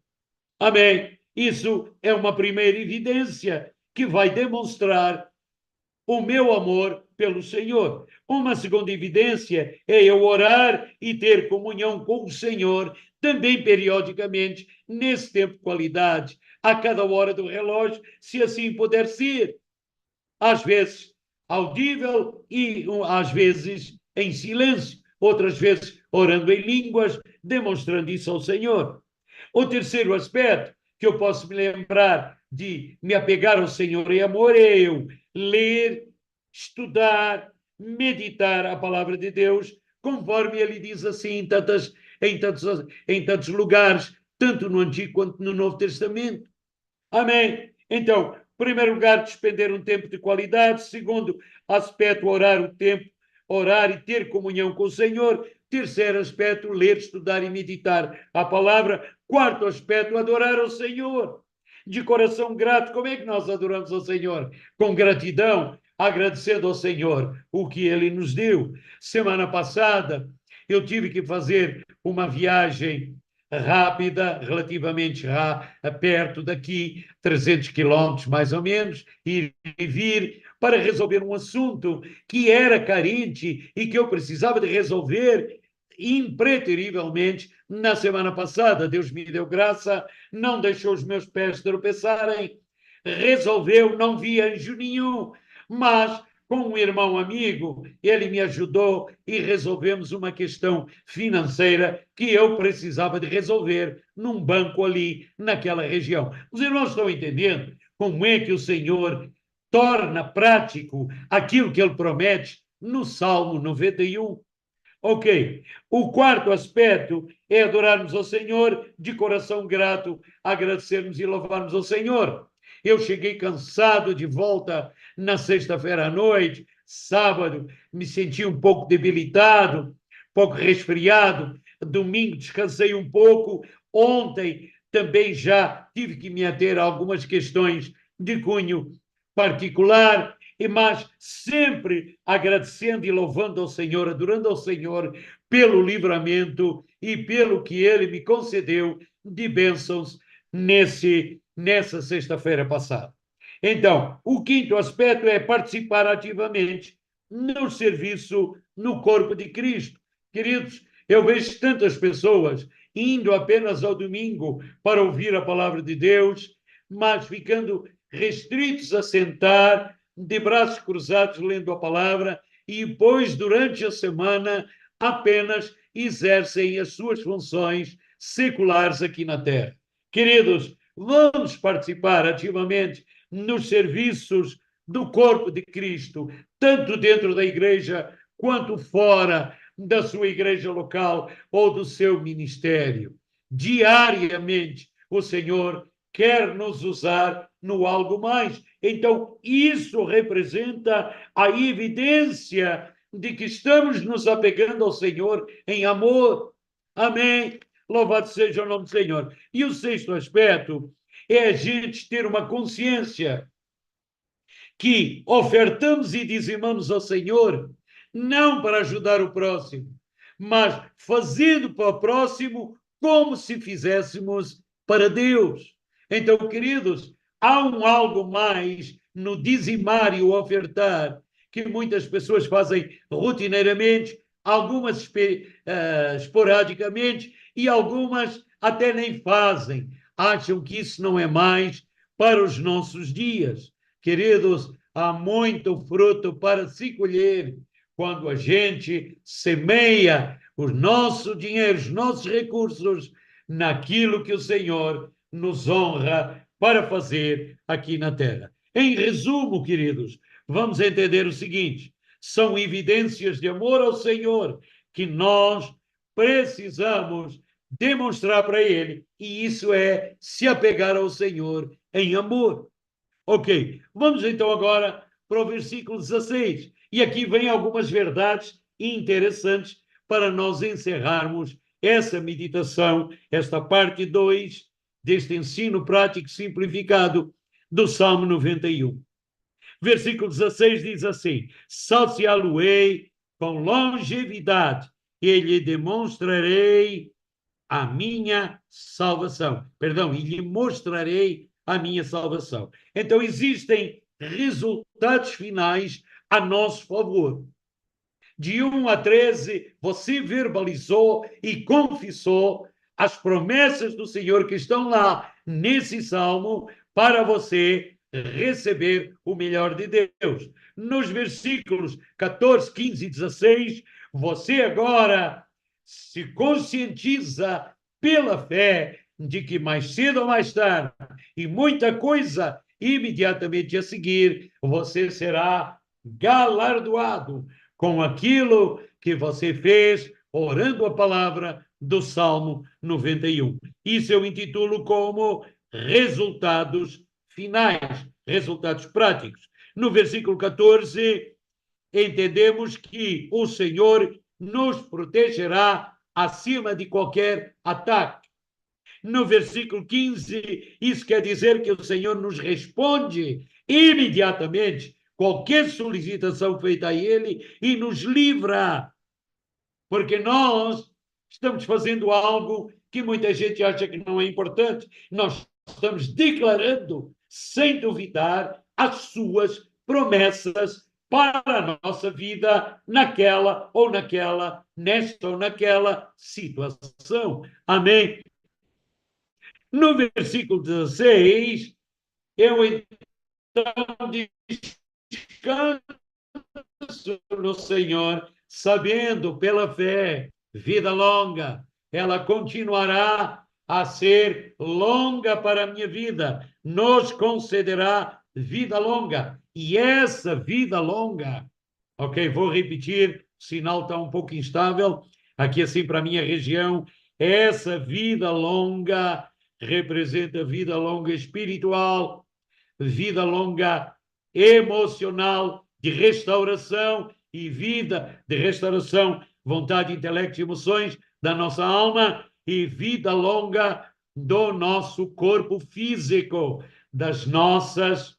Amém? Isso é uma primeira evidência que vai demonstrar o meu amor pelo Senhor. Uma segunda evidência é eu orar e ter comunhão com o Senhor, também periodicamente, nesse tempo de qualidade, a cada hora do relógio, se assim puder ser. Às vezes audível e às vezes em silêncio, outras vezes orando em línguas, demonstrando isso ao Senhor. O terceiro aspecto que eu posso me lembrar de me apegar ao Senhor em amor é eu ler, estudar, meditar a palavra de Deus, conforme ele diz assim em tantos lugares, tanto no Antigo quanto no Novo Testamento. Amém? Então, primeiro lugar, despender um tempo de qualidade. Segundo aspecto, orar o tempo, orar e ter comunhão com o Senhor. Terceiro aspecto, ler, estudar e meditar a palavra. Quarto aspecto, adorar ao Senhor. De coração grato, como é que nós adoramos ao Senhor? Com gratidão, agradecendo ao Senhor o que Ele nos deu. Semana passada, eu tive que fazer uma viagem rápida, relativamente perto daqui, 300 quilómetros mais ou menos, ir e vir, para resolver um assunto que era carente e que eu precisava de resolver impreterivelmente na semana passada. Deus me deu graça, não deixou os meus pés tropeçarem, resolveu, não vi anjo nenhum, mas com um irmão amigo, ele me ajudou e resolvemos uma questão financeira que eu precisava de resolver num banco ali naquela região. Os irmãos estão entendendo como é que o Senhor torna prático aquilo que ele promete no Salmo 91? Ok. O quarto aspecto é adorarmos ao Senhor de coração grato, agradecermos e louvarmos ao Senhor. Eu cheguei cansado de volta na sexta-feira à noite, sábado, me senti um pouco debilitado, um pouco resfriado. Domingo descansei um pouco. Ontem também já tive que me ater a algumas questões de cunho particular, mas sempre agradecendo e louvando ao Senhor, adorando ao Senhor pelo livramento e pelo que Ele me concedeu de bênçãos nessa sexta-feira passada. Então, o quinto aspecto é participar ativamente no serviço no corpo de Cristo. Queridos, eu vejo tantas pessoas indo apenas ao domingo para ouvir a palavra de Deus, mas ficando restritos a sentar de braços cruzados lendo a palavra e depois, durante a semana, apenas exercem as suas funções seculares aqui na Terra. Queridos, vamos participar ativamente nos serviços do corpo de Cristo, tanto dentro da igreja quanto fora da sua igreja local ou do seu ministério. Diariamente, o Senhor quer nos usar no algo mais. Então, isso representa a evidência de que estamos nos apegando ao Senhor em amor. Amém? Louvado seja o nome do Senhor. E o sexto aspecto é a gente ter uma consciência que ofertamos e dizimamos ao Senhor, não para ajudar o próximo, mas fazendo para o próximo como se fizéssemos para Deus. Então, queridos, há algo mais no dizimar e o ofertar que muitas pessoas fazem rotineiramente, algumas esporadicamente e algumas até nem fazem. Acham que isso não é mais para os nossos dias. Queridos, há muito fruto para se colher quando a gente semeia o nosso dinheiro, os nossos recursos naquilo que o Senhor nos honra para fazer aqui na terra. Em resumo, queridos, vamos entender o seguinte: são evidências de amor ao Senhor que nós precisamos demonstrar para Ele, e isso é se apegar ao Senhor em amor. Ok, vamos então agora para o versículo 16. E aqui vem algumas verdades interessantes para nós encerrarmos essa meditação, esta parte 2 deste ensino prático simplificado do Salmo 91. Versículo 16 diz assim: saciá-lo-ei com longevidade e lhe demonstrarei a minha salvação. Perdão, e lhe mostrarei a minha salvação. Então, existem resultados finais a nosso favor. De 1 a 13, você verbalizou e confessou as promessas do Senhor que estão lá nesse salmo para você receber o melhor de Deus. Nos versículos 14, 15 e 16, você agora se conscientiza pela fé de que mais cedo ou mais tarde, e muita coisa imediatamente a seguir, você será galardoado com aquilo que você fez orando a palavra do Salmo 91. Isso eu intitulo como resultados finais, resultados práticos. No versículo 14, entendemos que o Senhor nos protegerá acima de qualquer ataque. No versículo 15, isso quer dizer que o Senhor nos responde imediatamente qualquer solicitação feita a Ele e nos livra, porque nós estamos fazendo algo que muita gente acha que não é importante. Nós estamos declarando, sem duvidar, as suas promessas para a nossa vida naquela ou naquela, nesta ou naquela situação. Amém? No versículo 16, eu então descanso no Senhor, sabendo pela fé, vida longa, ela continuará a ser longa para a minha vida, nos concederá vida longa. E essa vida longa, ok, vou repetir, o sinal está um pouco instável, aqui assim para a minha região, essa vida longa representa vida longa espiritual, vida longa emocional, de restauração e vida de restauração, vontade, intelecto e emoções da nossa alma e vida longa do nosso corpo físico, das nosso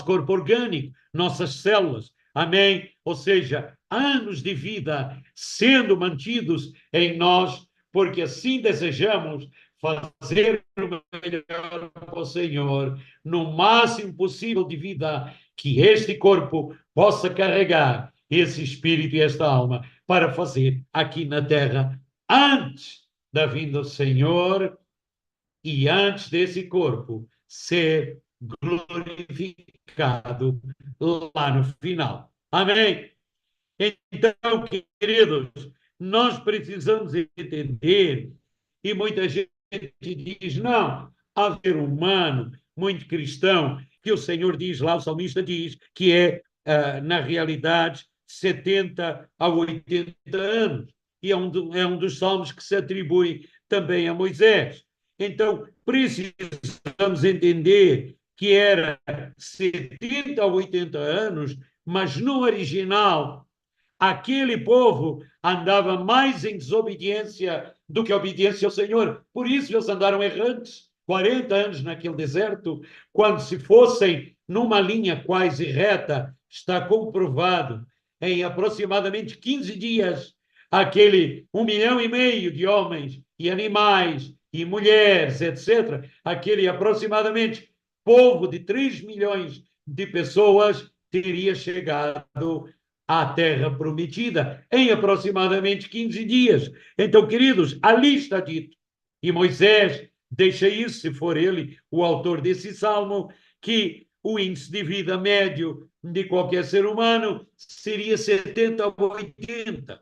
corpo orgânico, nossas células. Amém? Ou seja, anos de vida sendo mantidos em nós, porque assim desejamos fazer o melhor para o Senhor, no máximo possível de vida que este corpo possa carregar, esse espírito e esta alma, para fazer aqui na terra, antes da vinda do Senhor e antes desse corpo ser glorificado lá no final. Amém? Então, queridos, nós precisamos entender, e muita gente diz, não, há ser humano, muito cristão, que o Senhor diz lá, o salmista diz, que é, na realidade, 70 a 80 anos, e é um dos salmos que se atribui também a Moisés. Então, precisamos entender que era 70 a 80 anos, mas no original aquele povo andava mais em desobediência do que obediência ao Senhor. Por isso eles andaram errantes 40 anos naquele deserto, quando se fossem numa linha quase reta, está comprovado, em aproximadamente 15 dias, aquele 1,5 milhão de homens e animais e mulheres, etc., aquele aproximadamente povo de 3 milhões de pessoas teria chegado à terra prometida em aproximadamente 15 dias. Então, queridos, ali está dito, e Moisés deixa isso, se for ele o autor desse salmo, que o índice de vida médio de qualquer ser humano seria 70 a 80.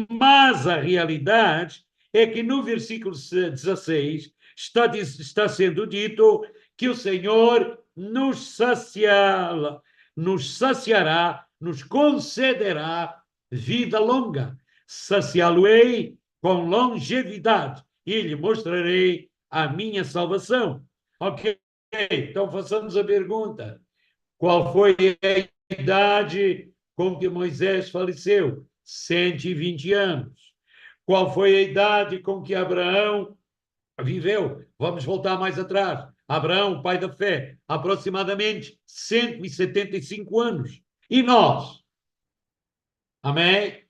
Mas a realidade é que no versículo 16 está sendo dito que o Senhor nos saciará, nos concederá vida longa. Saciá-lo-ei com longevidade e lhe mostrarei a minha salvação. Ok, então façamos a pergunta: qual foi a idade com que Moisés faleceu? 120 anos. Qual foi a idade com que Abraão viveu? Vamos voltar mais atrás. Abraão, pai da fé, aproximadamente 175 anos. E nós? Amém?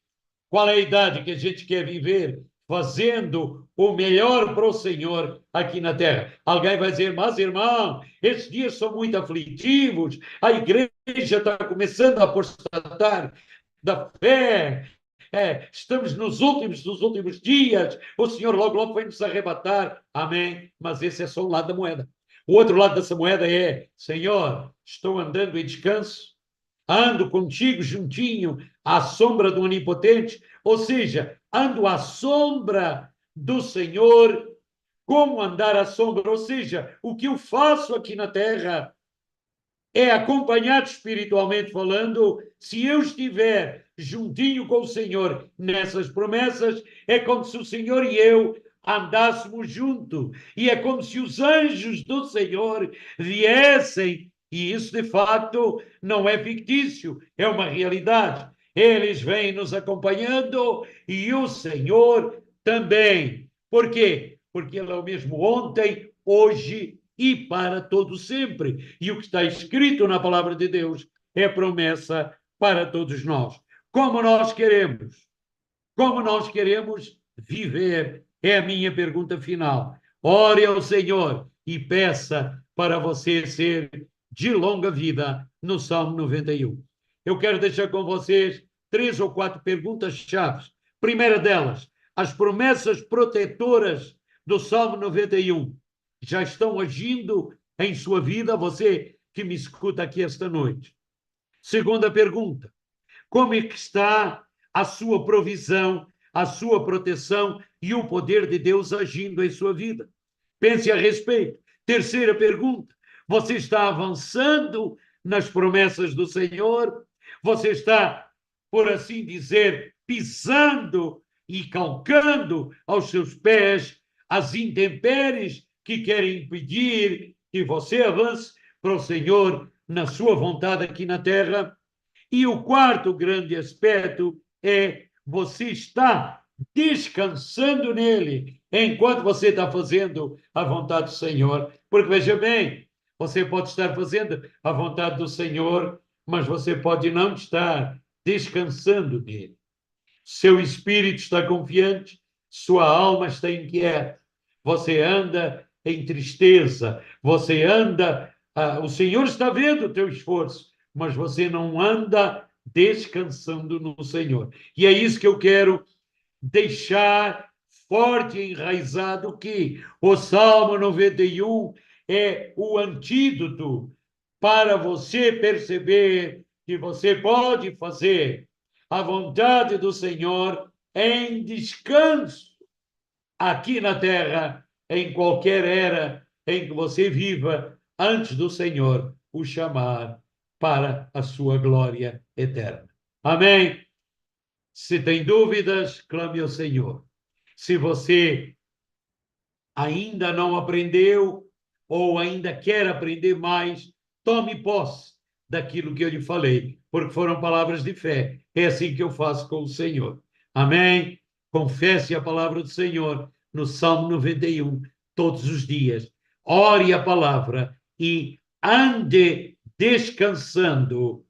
Qual é a idade que a gente quer viver fazendo o melhor para o Senhor aqui na terra? Alguém vai dizer, mas irmão, esses dias são muito aflitivos, a igreja está começando a apostatar da fé, estamos nos últimos dos últimos dias, o Senhor logo, logo vai nos arrebatar. Amém? Mas esse é só um lado da moeda. O outro lado dessa moeda é, Senhor, estou andando em descanso, ando contigo juntinho à sombra do Onipotente, ou seja, ando à sombra do Senhor. Como andar à sombra? Ou seja, o que eu faço aqui na terra é acompanhado espiritualmente falando. Se eu estiver juntinho com o Senhor nessas promessas, é como se o Senhor e eu andássemos juntos, e é como se os anjos do Senhor viessem, e isso de facto não é fictício, é uma realidade. Eles vêm nos acompanhando e o Senhor também. Por quê? Porque Ele é o mesmo ontem, hoje e para todo sempre. E o que está escrito na palavra de Deus é promessa para todos nós. Como nós queremos? Como nós queremos viver? É a minha pergunta final. Ore ao Senhor e peça para você ser de longa vida no Salmo 91. Eu quero deixar com vocês 3 ou 4 perguntas-chave. Primeira delas, as promessas protetoras do Salmo 91 já estão agindo em sua vida, você que me escuta aqui esta noite? Segunda pergunta, como é que está a sua provisão, a sua proteção e o poder de Deus agindo em sua vida? Pense a respeito. Terceira pergunta, você está avançando nas promessas do Senhor? Você está, por assim dizer, pisando e calcando aos seus pés as intempéries que querem impedir que você avance para o Senhor na sua vontade aqui na terra? E o quarto grande aspecto é você está descansando nele enquanto você está fazendo a vontade do Senhor. Porque veja bem, você pode estar fazendo a vontade do Senhor, mas você pode não estar descansando nele. Seu espírito está confiante, sua alma está inquieta. Você anda em tristeza, você anda, o Senhor está vendo o teu esforço, mas você não anda descansando no Senhor. E é isso que eu quero deixar forte e enraizado, que o Salmo 91 é o antídoto para você perceber que você pode fazer a vontade do Senhor em descanso aqui na terra, em qualquer era em que você viva, antes do Senhor o chamar para a sua glória eterna. Amém? Se tem dúvidas, clame ao Senhor. Se você ainda não aprendeu ou ainda quer aprender mais, tome posse daquilo que eu lhe falei, porque foram palavras de fé. É assim que eu faço com o Senhor. Amém? Confesse a palavra do Senhor no Salmo 91, todos os dias. Ore a palavra e ande descansando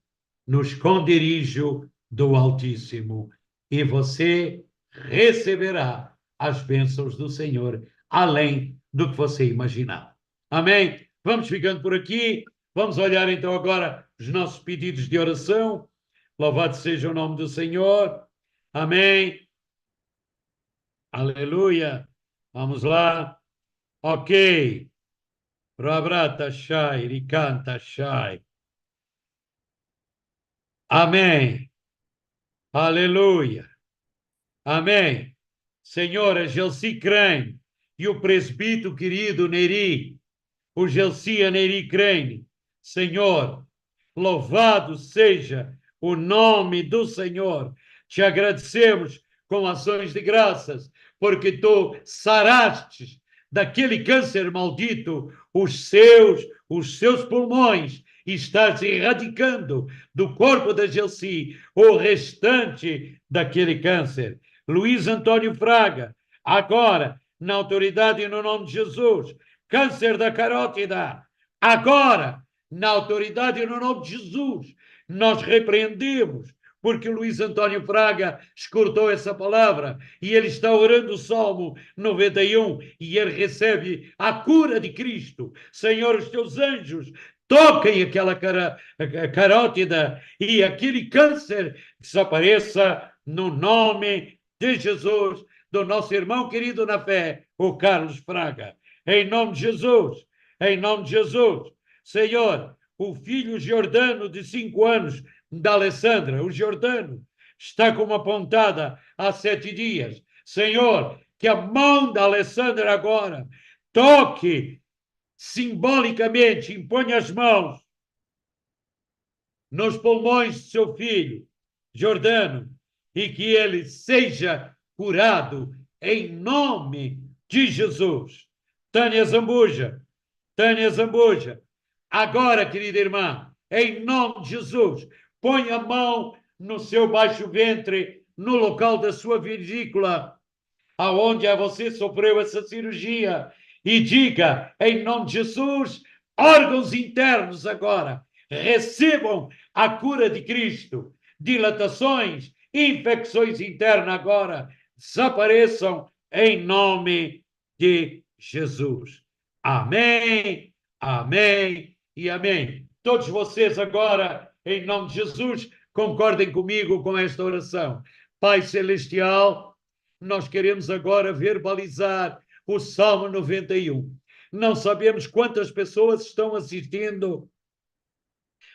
no esconderijo do Altíssimo. E você receberá as bênçãos do Senhor, além do que você imaginar. Amém? Vamos ficando por aqui. Vamos olhar então agora os nossos pedidos de oração. Louvado seja o nome do Senhor. Amém. Aleluia. Vamos lá. Ok. Rabrata Shai, Ricanta Shai. Amém. Aleluia. Amém. Senhora Gelsi Crane e o presbítero querido Neri, o Gelsia Neri Crane. Senhor, louvado seja o nome do Senhor. Te agradecemos com ações de graças, porque tu saraste daquele câncer maldito os seus pulmões e estás erradicando do corpo da Gelsi o restante daquele câncer. Luiz Antônio Fraga, agora, na autoridade e no nome de Jesus, câncer da carótida, agora, na autoridade e no nome de Jesus, nós repreendemos, porque Luiz Antônio Fraga escutou essa palavra e ele está orando o Salmo 91 e ele recebe a cura de Cristo. Senhor, os teus anjos toquem aquela carótida e aquele câncer desapareça no nome de Jesus, do nosso irmão querido na fé, o Carlos Fraga. Em nome de Jesus, em nome de Jesus. Senhor, o filho Jordano de 5 anos da Alessandra, o Jordano, está com uma pontada há 7 dias. Senhor, que a mão da Alessandra agora toque simbolicamente, imponha as mãos nos pulmões de seu filho, Jordano, e que ele seja curado em nome de Jesus. Tânia Zambuja, agora, querida irmã, em nome de Jesus, põe a mão no seu baixo ventre, no local da sua vesícula, aonde você sofreu essa cirurgia, e diga, em nome de Jesus, órgãos internos agora, recebam a cura de Cristo. Dilatações, infecções internas agora, desapareçam em nome de Jesus. Amém, amém e amém. Todos vocês agora, em nome de Jesus, concordem comigo com esta oração. Pai Celestial, nós queremos agora verbalizar o Salmo 91. Não sabemos quantas pessoas estão assistindo,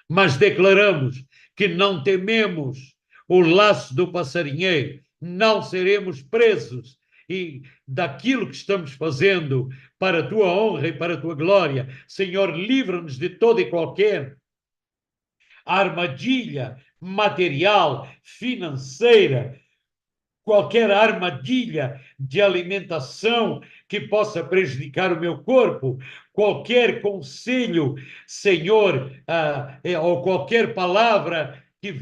mas declaramos que não tememos o laço do passarinheiro, não seremos presos e daquilo que estamos fazendo para a tua honra e para a tua glória. Senhor, livra-nos de toda e qualquer armadilha material, financeira, qualquer armadilha de alimentação que possa prejudicar o meu corpo, qualquer conselho, Senhor, ou qualquer palavra que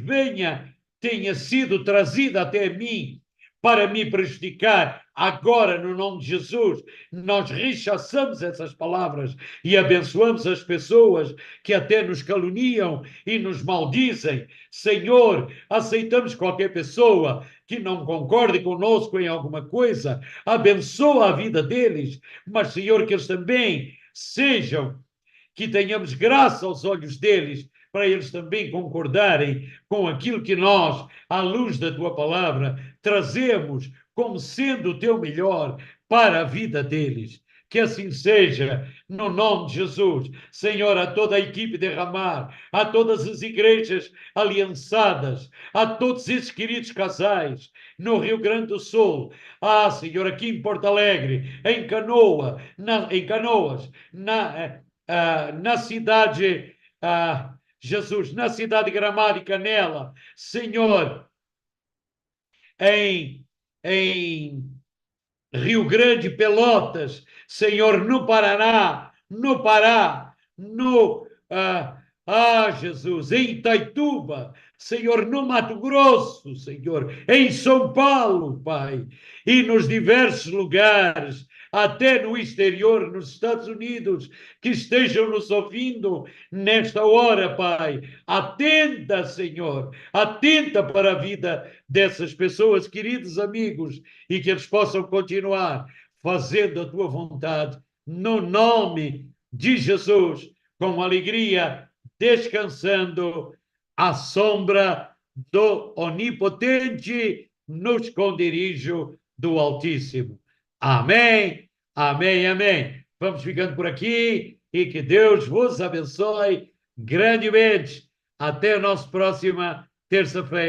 tenha sido trazida até mim para me prejudicar, agora, no nome de Jesus, nós rechaçamos essas palavras e abençoamos as pessoas que até nos caluniam e nos maldizem. Senhor, aceitamos qualquer pessoa que não concorde conosco em alguma coisa, abençoa a vida deles, mas, Senhor, que eles também que tenhamos graça aos olhos deles, para eles também concordarem com aquilo que nós, à luz da tua palavra, trazemos como sendo o teu melhor para a vida deles. Que assim seja, no nome de Jesus. Senhor, a toda a equipe de Ramar, a todas as igrejas aliançadas, a todos esses queridos casais no Rio Grande do Sul, Senhor, aqui em Porto Alegre, em Canoas, na cidade, Jesus, na cidade de Gramado e Canela, Senhor, em Rio Grande, Pelotas, Senhor, no Paraná, no Pará, Ah, Jesus, em Itaituba, Senhor, no Mato Grosso, Senhor, em São Paulo, Pai, e nos diversos lugares, até no exterior, nos Estados Unidos, que estejam nos ouvindo nesta hora, Pai. Atenta, Senhor, atenta para a vida dessas pessoas, queridos amigos, e que eles possam continuar fazendo a tua vontade, no nome de Jesus, com alegria, descansando à sombra do Onipotente, no esconderijo do Altíssimo. Amém, amém, amém. Vamos ficando por aqui e que Deus vos abençoe grandemente. Até a nossa próxima terça-feira.